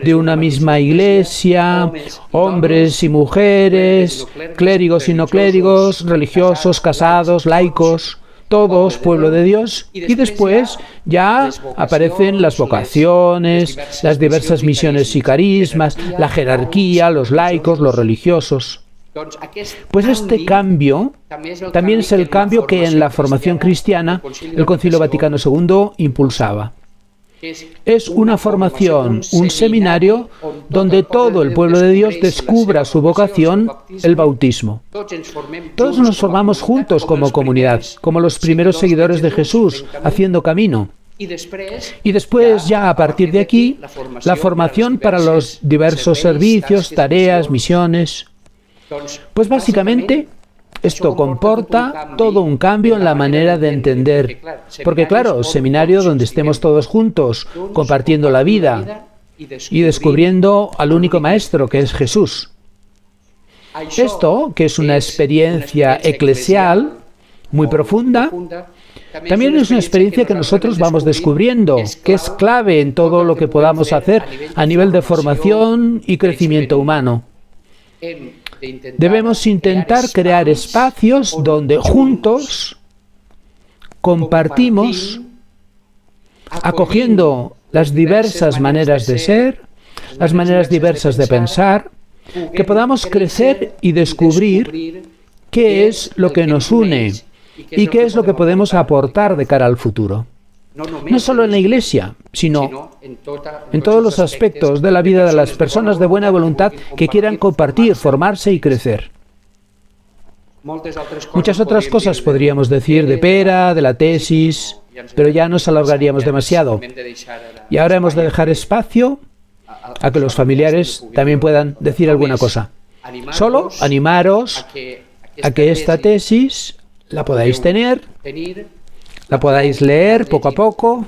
de una misma iglesia, hombres y mujeres, clérigos y no clérigos, religiosos, casados, laicos, todos pueblo de Dios, y después ya aparecen las vocaciones, las diversas misiones y carismas, la jerarquía, los laicos, los religiosos. Pues este cambio también es el cambio que en la formación cristiana el Concilio Vaticano II impulsaba. Es una formación, un seminario donde todo el pueblo de Dios descubra su vocación, el bautismo. Todos nos formamos juntos como comunidad, como los primeros seguidores de Jesús, haciendo camino. Y después ya a partir de aquí, la formación para los diversos servicios, tareas, misiones. Pues básicamente esto comporta todo un cambio en la manera de entender, porque claro, seminario donde estemos todos juntos, compartiendo la vida y descubriendo al único maestro que es Jesús. Esto, que es una experiencia eclesial, muy profunda, también es una experiencia que nosotros vamos descubriendo, que es clave en todo lo que podamos hacer a nivel de formación y crecimiento humano. Debemos intentar crear espacios donde juntos compartimos, acogiendo las diversas maneras de ser, las maneras diversas de pensar, que podamos crecer y descubrir qué es lo que nos une y qué es lo que podemos aportar de cara al futuro. No solo en la Iglesia, sino en todos los aspectos de la vida de las personas de buena voluntad que quieran compartir, formarse y crecer. Muchas otras cosas podríamos decir de Pera, de la tesis, pero ya nos alargaríamos demasiado. Y ahora hemos de dejar espacio a que los familiares también puedan decir alguna cosa. Solo animaros a que esta tesis la podáis tener, la podáis leer poco a poco,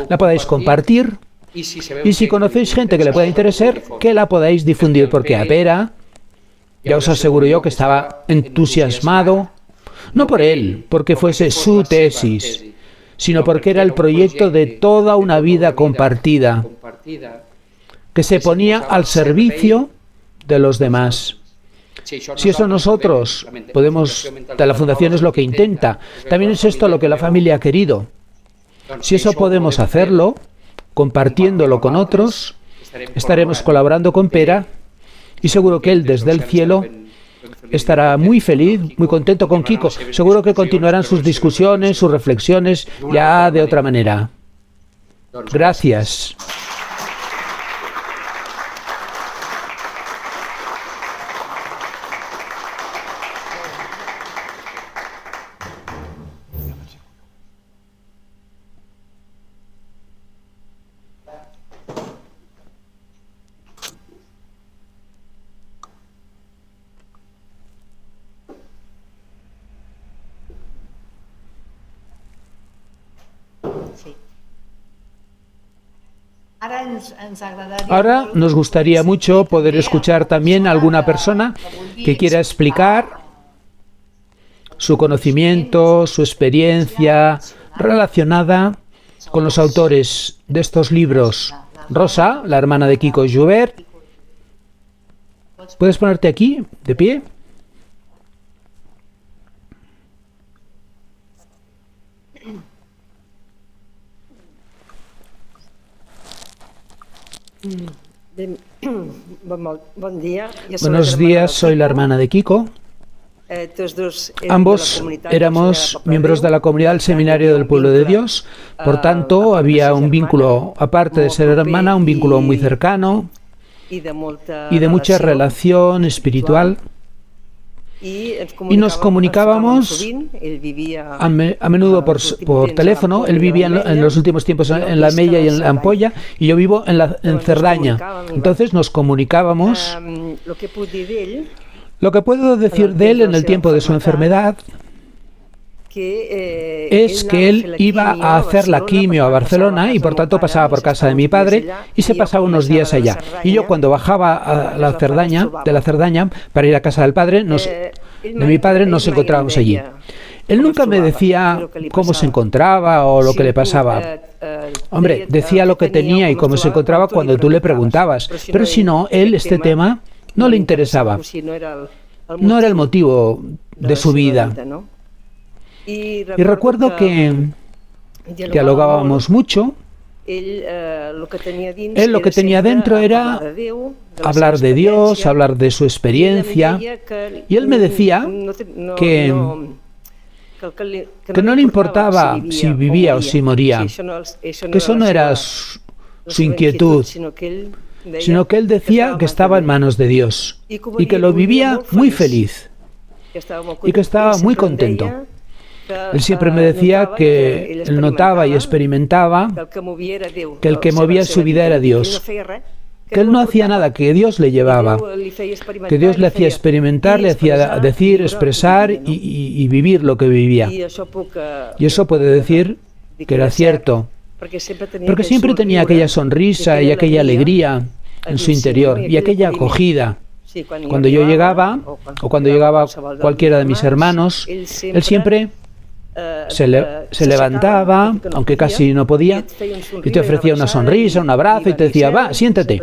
la podáis compartir, y si conocéis gente que le pueda interesar, que la podáis difundir, porque a Pera, ya os aseguro yo que estaba entusiasmado, no por él, porque fuese su tesis, sino porque era el proyecto de toda una vida compartida, que se ponía al servicio de los demás. Si eso nosotros podemos, la Fundación es lo que intenta, también es esto lo que la familia ha querido. Si eso podemos hacerlo, compartiéndolo con otros, estaremos colaborando con Pera y seguro que él desde el cielo estará muy feliz, muy contento con Kiko. Seguro que continuarán sus discusiones, sus reflexiones ya de otra manera. Gracias. Ahora nos gustaría mucho poder escuchar también a alguna persona que quiera explicar su conocimiento, su experiencia relacionada con los autores de estos libros. Rosa, la hermana de Kiko Joubert, ¿puedes ponerte aquí, de pie? Buenos días, soy la hermana de Kiko. Ambos éramos miembros de la comunidad del Seminario del Pueblo de Dios, por tanto había un vínculo, aparte de ser hermana, un vínculo muy cercano y de mucha relación espiritual. Y nos comunicábamos a menudo por teléfono. Él vivía en los últimos tiempos en La Mella y en la Ampolla, y yo vivo en Cerdaña. Entonces nos comunicábamos. Lo que puedo decir de él en el tiempo de su enfermedad es que él iba a hacer la quimio a Barcelona y por tanto pasaba por casa de mi padre y se pasaba unos días allá. Y yo cuando bajaba a la Cerdaña, para ir a casa del padre, de mi padre, nos encontrábamos allí. Él nunca me decía cómo se encontraba o lo que le pasaba. Hombre, decía lo que tenía y cómo se encontraba cuando tú le preguntabas, pero si no, él este tema no le interesaba. No era el motivo de su vida. Y recuerdo que dialogábamos mucho. Él lo que tenía dentro era hablar de Dios, hablar de su experiencia. Y él me decía que no le importaba si vivía o si moría, que eso no era su inquietud, sino que él decía que estaba en manos de Dios y que lo vivía muy feliz y que estaba muy contento. Él siempre me decía que él notaba y experimentaba que el que movía su vida era Dios, que él no hacía nada, que Dios le llevaba, que Dios le hacía experimentar, le hacía decir, expresar y vivir lo que vivía. Y eso puede decir que era cierto, porque siempre tenía aquella sonrisa y aquella alegría en su interior y aquella acogida. Cuando yo llegaba, o cuando llegaba cualquiera de mis hermanos, él siempre se levantaba, aunque casi no podía, y te ofrecía una sonrisa, un abrazo, y te decía, va, siéntate.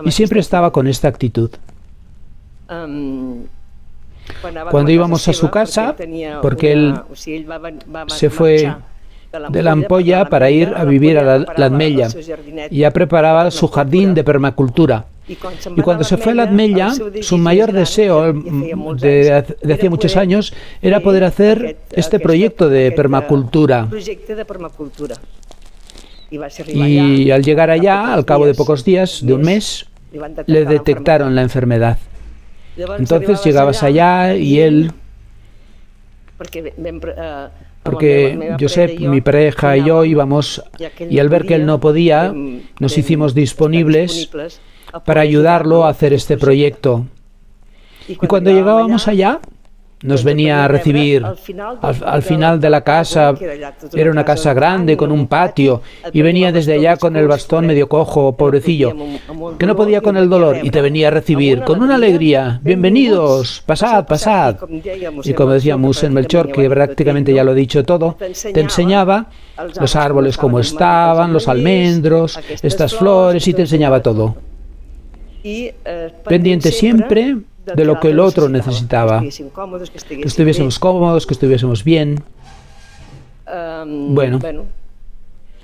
Y siempre estaba con esta actitud. Cuando íbamos a su casa, porque él se fue de la Ampolla para ir a vivir a la Ametlla, y ya preparaba su jardín de permacultura. Y cuando se fue a la Ametlla, su mayor deseo de hacía muchos años era poder hacer este proyecto de permacultura. Y al llegar allá, al cabo de pocos días, de un mes, le detectaron la enfermedad. Entonces llegabas allá y él, porque Josep, mi pareja y yo íbamos, y al ver que él no podía, nos hicimos disponibles para ayudarlo a hacer este proyecto. Y cuando llegábamos allá, nos venía a recibir al final de la casa. Era una casa grande con un patio, y venía desde allá con el bastón medio cojo, pobrecillo, que no podía con el dolor, y te venía a recibir con una alegría. Bienvenidos, pasad, pasad. Y como decía Mossèn Melchor, que prácticamente ya lo he dicho todo, te enseñaba los árboles como estaban, los almendros, estas flores, y te enseñaba todo. Pendiente siempre de lo que el otro necesitaba, que estuviésemos cómodos, que estuviésemos bien. Bueno,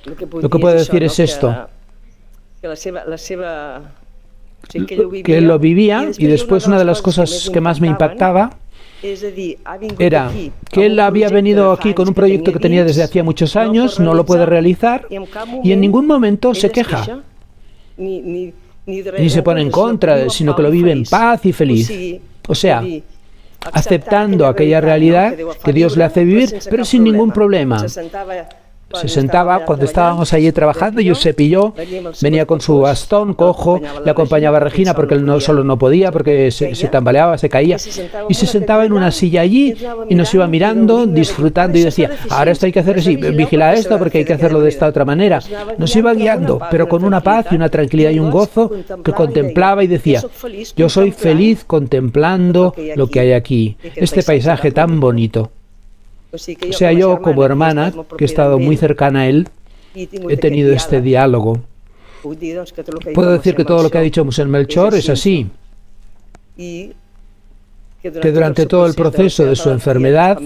lo que puedo decir es esto, que él lo vivía, y después una de las cosas que más me impactaba era que él había venido aquí con un proyecto que tenía desde hacía muchos años, no lo puede realizar, y en ningún momento se queja, ni se pone en contra, sino que lo vive en paz y feliz. O sea, aceptando aquella realidad que Dios le hace vivir, pero sin ningún problema. Se sentaba cuando estábamos allí trabajando, Josep y yo, venía con su bastón cojo, le acompañaba a Regina porque él solo no podía, porque se tambaleaba, se caía, y se sentaba en una silla allí y nos iba mirando, disfrutando, y decía, ahora esto hay que hacer así, vigila esto porque hay que hacerlo de esta otra manera. Nos iba guiando, pero con una paz y una tranquilidad y un gozo, que contemplaba y decía, yo soy feliz contemplando lo que hay aquí, este paisaje tan bonito. O sea, yo como hermana, que he estado muy cercana a él, he tenido este diálogo. Puedo decir que todo lo que ha dicho Mossèn Melchor es así, que durante todo el proceso de su enfermedad,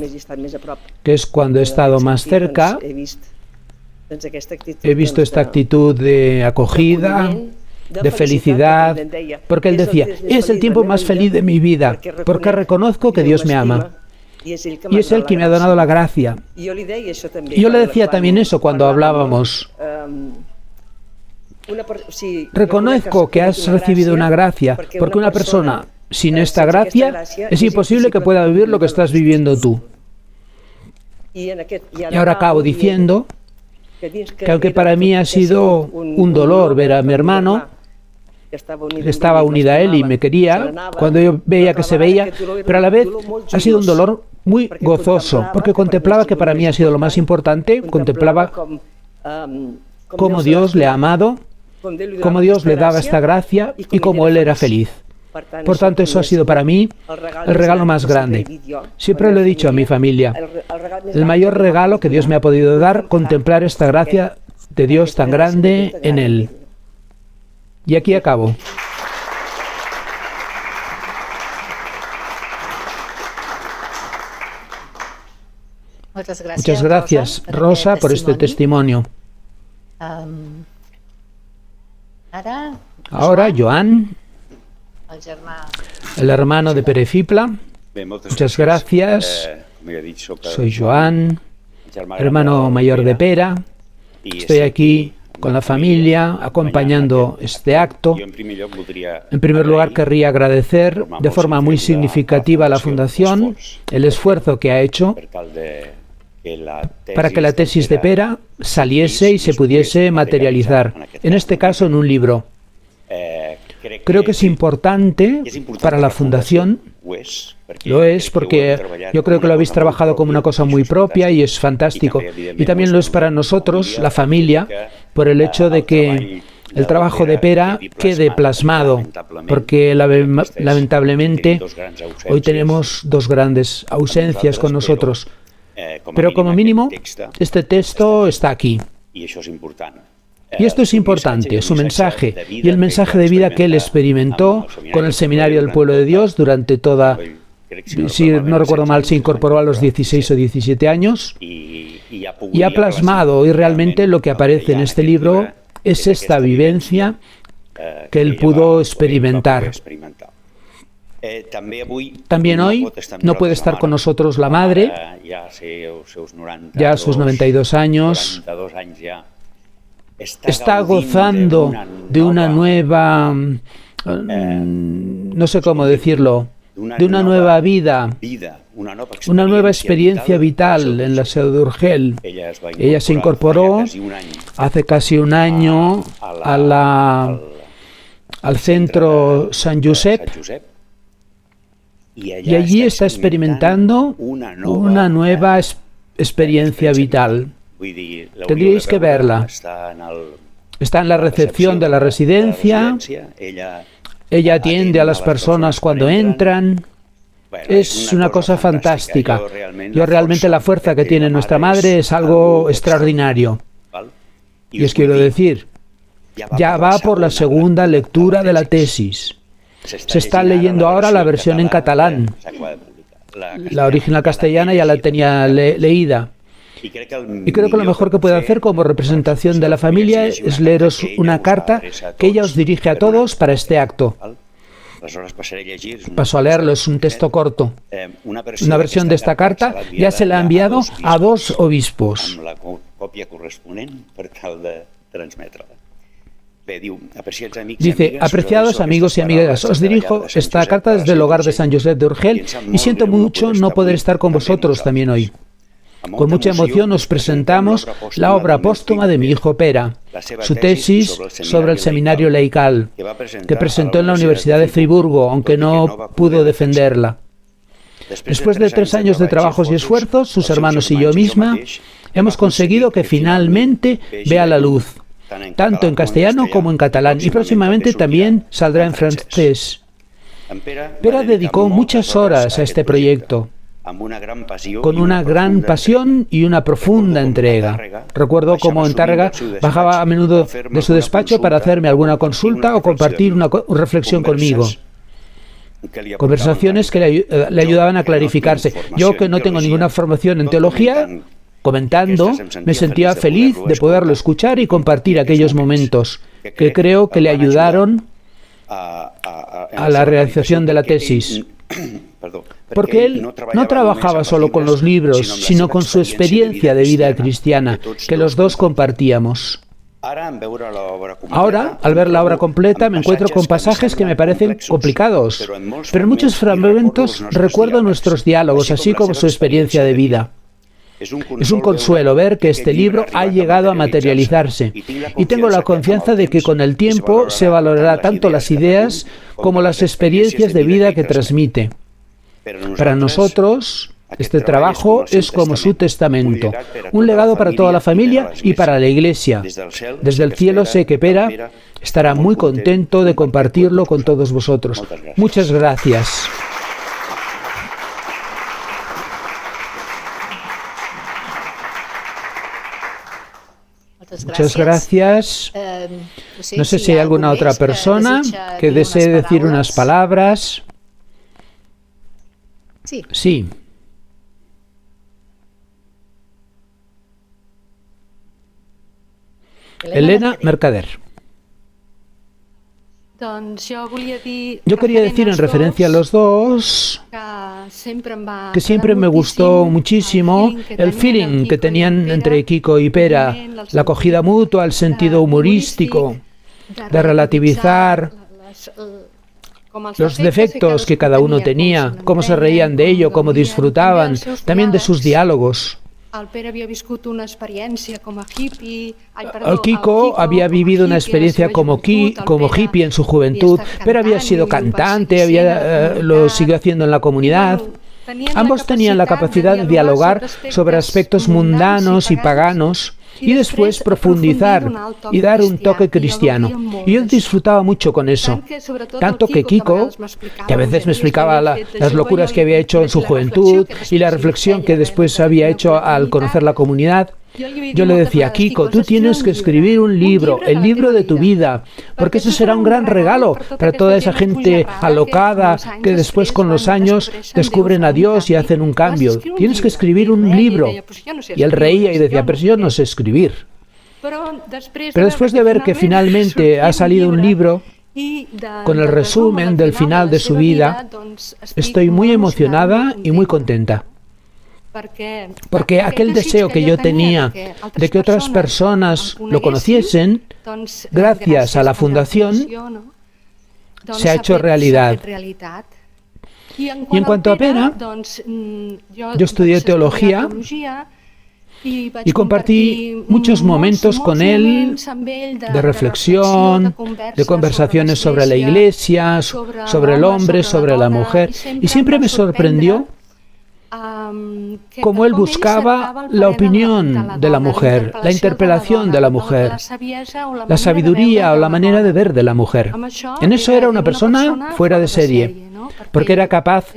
que es cuando he estado más cerca, he visto esta actitud de acogida, de felicidad, porque él decía, es el tiempo más feliz de mi vida, porque reconozco que Dios me ama. Y es Él quien me ha donado la gracia. Y yo le decía también eso cuando hablábamos. Reconozco que has recibido una gracia, porque una persona sin esta gracia es imposible que pueda vivir lo que estás viviendo tú. Y ahora acabo diciendo que aunque para mí ha sido un dolor ver a mi hermano, estaba unida a él y me quería, cuando yo veía que se veía, pero a la vez ha sido un dolor muy gozoso, porque contemplaba que para mí ha sido lo más importante, contemplaba cómo Dios le ha amado, cómo Dios le daba esta gracia y cómo él era feliz. Por tanto, eso ha sido para mí el regalo más grande. Siempre lo he dicho a mi familia, el mayor regalo que Dios me ha podido dar, contemplar esta gracia de Dios tan grande en él. Y aquí acabo. Muchas gracias, Rosa, por este testimonio. Ahora, Joan, el hermano de Pere Fibla. Muchas gracias. Soy Joan, hermano mayor de Pere. Estoy aquí con la familia, acompañando este acto. En primer lugar, querría agradecer de forma muy significativa a la Fundación el esfuerzo que ha hecho para que la tesis de Pere saliese y se pudiese materializar, en este caso en un libro. Creo que es importante para la Fundación, lo es porque yo creo que lo habéis trabajado como una cosa muy propia y es fantástico. Y también lo es para nosotros, la familia, por el hecho de que el trabajo de Pere quede plasmado, porque lamentablemente hoy tenemos dos grandes ausencias con nosotros, pero como mínimo este texto está aquí. Y esto es importante, su mensaje y el mensaje de vida que él experimentó con el Seminario del Pueblo de Dios durante toda, si no recuerdo mal, se incorporó a los 16 o 17 años y ha plasmado, y realmente lo que aparece en este libro es esta vivencia que él pudo experimentar. También hoy no puede estar con nosotros la madre, ya a sus 92 años, está gozando de una nueva, no sé cómo decirlo, de una nueva vida, una nueva experiencia vital en la Seu d'Urgell. Ella se incorporó hace casi un año al centro Sant Josep y allí está experimentando una nueva experiencia vital. Tendríais que verla. Está en la recepción de la residencia. Ella atiende a las personas cuando entran. Es una cosa fantástica. Yo realmente la fuerza que tiene nuestra madre es algo extraordinario. Y os quiero decir, ya va por la segunda lectura de la tesis. Se está leyendo ahora la versión en catalán. La original castellana ya la tenía leída. Y creo que lo mejor que puede hacer como representación de la familia es leeros una carta que ella os dirige a todos para este acto. Paso a leerlo, es un texto corto. Una versión de esta carta ya se la ha enviado a 2 obispos. Dice, apreciados amigos y amigas, os dirijo esta carta desde el hogar de Sant Josep d'Urgell y siento mucho no poder estar con vosotros también hoy. Con mucha emoción os presentamos la obra póstuma de mi hijo Pere, su tesis sobre el seminario laical, que presentó en la Universidad de Friburgo, aunque no pudo defenderla. Después de 3 años de trabajos y esfuerzos, sus hermanos y yo misma, hemos conseguido que finalmente vea la luz, tanto en castellano como en catalán, y próximamente también saldrá en francés. Pere dedicó muchas horas a este proyecto, con una gran pasión y una profunda entrega. Recuerdo cómo en Tàrrega bajaba a menudo de su despacho para hacerme alguna consulta o compartir una reflexión conmigo. Conversaciones que le ayudaban a clarificarse. Yo, que no tengo ninguna formación en teología, comentando, me sentía feliz de poderlo escuchar y compartir aquellos momentos que creo que le ayudaron a la realización de la tesis. Porque él no trabajaba solo con los libros, sino con su experiencia de vida cristiana, que los dos compartíamos. Ahora, al ver la obra completa, me encuentro con pasajes que me parecen complicados, pero en muchos fragmentos recuerdo nuestros diálogos, así como su experiencia de vida. Es un consuelo ver que este libro ha llegado a materializarse, y tengo la confianza de que con el tiempo se valorará tanto las ideas como las experiencias de vida que transmite. Para nosotros, este trabajo es como su testamento, un legado para toda la familia y para la Iglesia. Desde el cielo sé que Pere estará muy contento de compartirlo con todos vosotros. Muchas gracias. Muchas gracias. No sé si hay alguna otra persona que desee decir unas palabras. Sí. Elena Mercader. Yo quería decir en referencia a los dos que siempre me gustó muchísimo el feeling que tenían entre Kiko y Pere, la acogida mutua, el sentido humorístico, de relativizar los defectos que cada uno tenía, cómo se reían de ello, cómo disfrutaban, también de sus diálogos. El Kiko había vivido una experiencia como hippie en su juventud, pero había sido cantante, lo siguió haciendo en la comunidad. Ambos tenían la capacidad de dialogar sobre aspectos mundanos y paganos y después profundizar y dar un toque cristiano. Y yo disfrutaba mucho con eso. Tanto que Kiko, que a veces me explicaba las locuras que había hecho en su juventud y la reflexión que después había hecho al conocer la comunidad, yo le decía: Kiko, tú tienes que escribir un libro, el libro de tu vida, porque eso será un gran regalo para toda esa gente alocada que después con los años descubren a Dios y hacen un cambio. Tienes que escribir un libro. Y él reía y decía: pero yo no sé escribir. Pero después de ver que finalmente ha salido un libro con el resumen del final de su vida, estoy muy emocionada y muy contenta. Porque aquel deseo que yo tenía de que otras personas lo conociesen, gracias a la fundación, se ha hecho realidad. Y en cuanto a Pere, yo estudié teología y compartí muchos momentos con él de reflexión, de conversaciones sobre la Iglesia, sobre el hombre, sobre la mujer, y siempre me sorprendió cómo él buscaba la opinión de la mujer, la interpelación de la mujer, la sabiduría o la manera de ver de la mujer. En eso era una persona fuera de serie, porque era capaz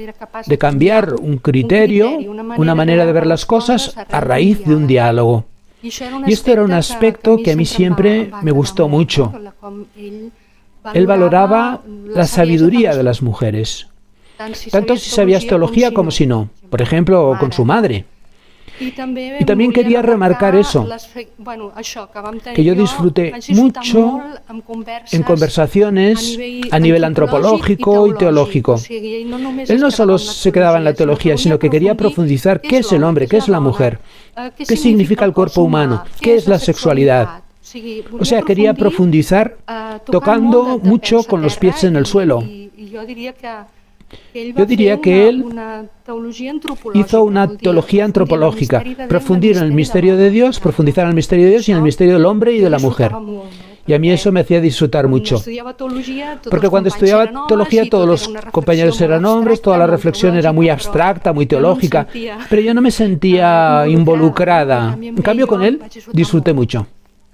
de cambiar un criterio, una manera de ver las cosas a raíz de un diálogo. Y esto era un aspecto que a mí siempre me gustó mucho. Él valoraba la sabiduría de las mujeres, tanto si sabías teología como si no, por ejemplo, con su madre. Y también quería remarcar eso, que yo disfruté mucho en conversaciones a nivel antropológico y teológico. Él no solo se quedaba en la teología, sino que quería profundizar qué es el hombre, qué es la mujer, qué significa el cuerpo humano, qué es la sexualidad. O sea, quería profundizar tocando mucho con los pies en el suelo. Yo diría que él hizo una teología antropológica, profundizar en el misterio de Dios, profundizar en el misterio de Dios y en el misterio del hombre y de la mujer. Y a mí eso me hacía disfrutar mucho. Porque cuando estudiaba teología todos los compañeros eran hombres, toda la reflexión era muy abstracta, muy teológica, pero yo no me sentía involucrada. En cambio con él disfruté mucho.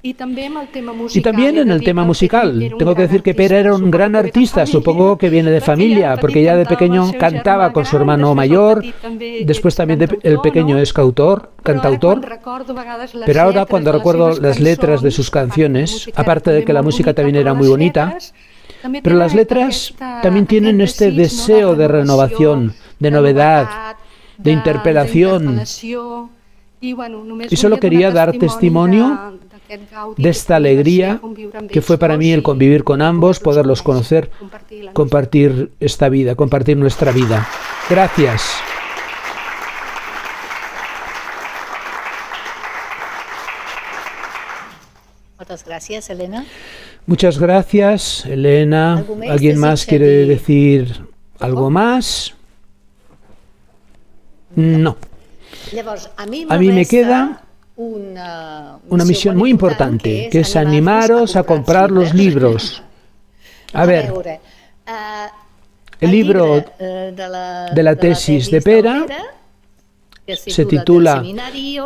Y también en el tema musical. Tengo que decir que Pere era un gran artista, supongo que viene de familia, porque ya de pequeño cantaba con su hermano mayor, después también el pequeño es cantautor, pero ahora cuando recuerdo las letras de sus canciones, aparte de que la música también era muy bonita, pero las letras también tienen este deseo de renovación, de novedad, de interpelación. Y solo quería dar testimonio de esta alegría que fue para mí el convivir con ambos, poderlos conocer, compartir esta vida, compartir nuestra vida. Gracias. Muchas gracias, Elena. Muchas gracias, Elena. ¿Alguien más quiere decir algo más? No. A mí me queda una misión muy importante, que es animaros a comprar los libros. A ver, el libro de la tesis de Pere se titula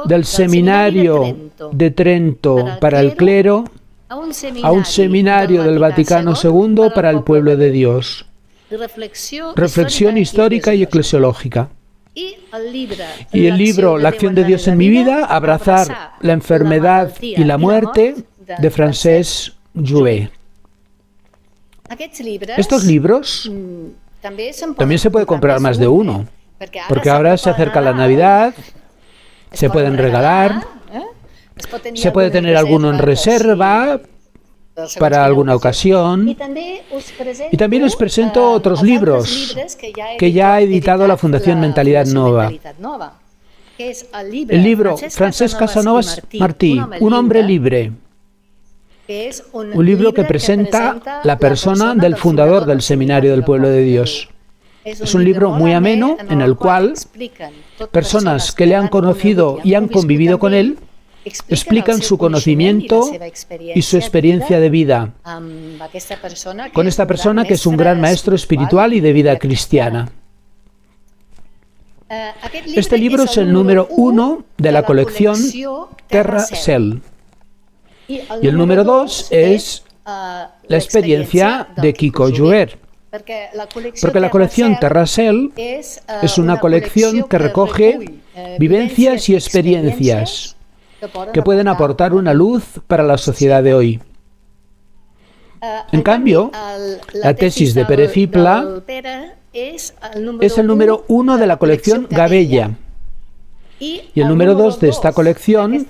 Del Seminario de Trento para el clero a un seminario del Vaticano II para el pueblo de Dios. Reflexión histórica y eclesiológica. Y el libro La acción de Dios en mi vida, abrazar la enfermedad y la muerte, de Francesc Jouet. Estos libros también se puede comprar más de uno, porque ahora se acerca la Navidad, se pueden regalar, se puede tener alguno en reserva para alguna ocasión. Y también os presento otros libros que ya ha editado la Fundación Mentalidad Nova. El libro Francesc Casanovas Martí, Un hombre libre. Un libro que presenta la persona del fundador del Seminario del Pueblo de Dios. Es un libro muy ameno en el cual personas que le han conocido y han convivido con él explican su conocimiento y su experiencia de vida con esta persona que es un gran maestro espiritual y de vida cristiana. Este libro es el número 1 de la colección Terra Cel. Y el número 2 es la experiencia de Kiko Joubert. Porque la colección Terracel es una colección que recoge vivencias y experiencias que pueden aportar una luz para la sociedad de hoy. En cambio, la tesis de Pere Fibla es el número 1 de la colección Gabella. Y el número 2 de esta colección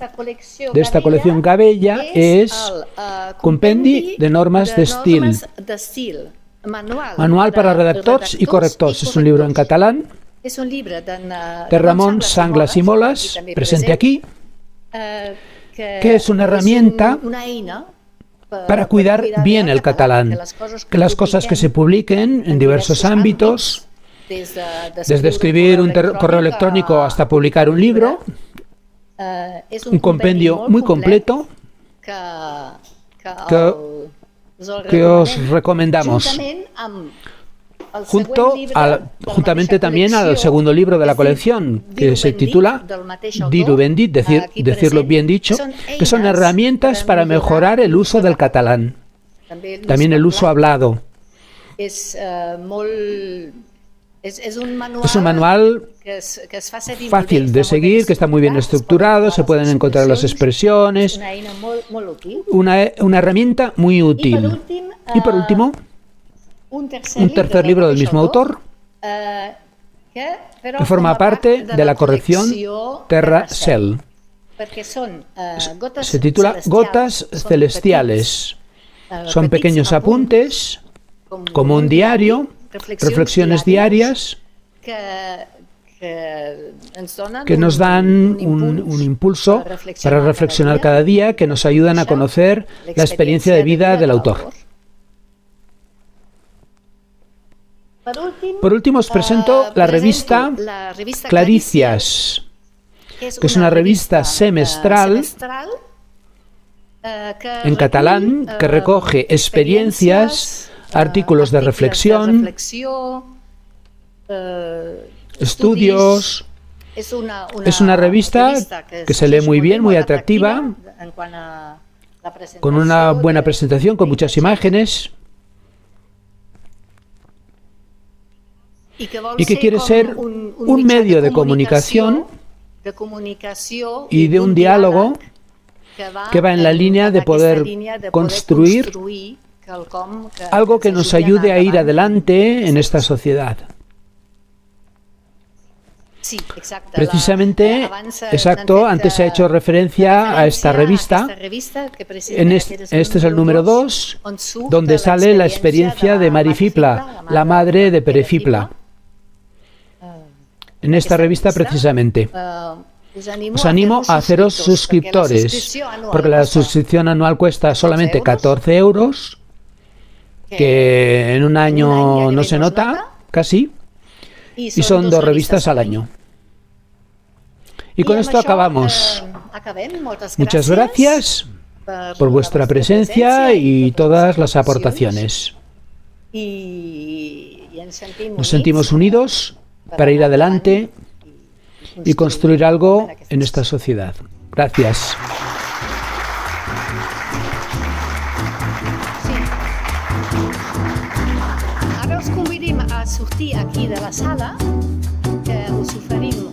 Gabella es Compendi de normes d'estil. Manual para redactors y correctors. Es un libro en catalán de Ramón Sanglas y Molas, presente aquí, que es una herramienta para cuidar bien el catalán, que las cosas que se publiquen en diversos ámbitos, desde escribir un correo electrónico hasta publicar un libro, un compendio muy completo que os recomendamos, juntamente también al segundo libro de la colección, que se titula Dir-ho ben dit, decirlo bien dicho, que son herramientas para mejorar el uso del catalán, también el uso hablado. Es un manual fácil de seguir, que está muy bien estructurado, se pueden encontrar las expresiones, una herramienta muy útil. Y por último, un tercer libro del mismo autor, que forma parte de la colección Terracel. Se titula Gotas Celestiales. Son pequeños apuntes, como un diario, reflexiones diarias que nos dan un impulso para reflexionar cada día, que nos ayudan a conocer la experiencia de vida del autor. Por último, os presento la revista Claricias, que es una revista semestral en catalán que recoge experiencias, artículos de reflexión, estudios. Es una revista que se lee muy bien, muy atractiva, con una buena presentación, con muchas imágenes, y que quiere ser un medio de comunicación y de un diálogo que va en la línea de poder construir algo que nos ayude a ir adelante en esta sociedad. Precisamente, antes se ha hecho referencia a esta revista. Este es el número 2, donde sale la experiencia de Mari Fibla, la madre de Pere Fibla. En esta revista, precisamente. Os animo a haceros suscriptores, porque la suscripción anual cuesta solamente 14 euros, que en un año no se nota, casi, y son 2 revistas al año. Y con esto acabamos. Muchas gracias por vuestra presencia y todas las aportaciones. Nos sentimos unidos para ir adelante y construir algo en esta sociedad. Gràcies. Ara us convidim a sortir aquí de la sala, que us oferim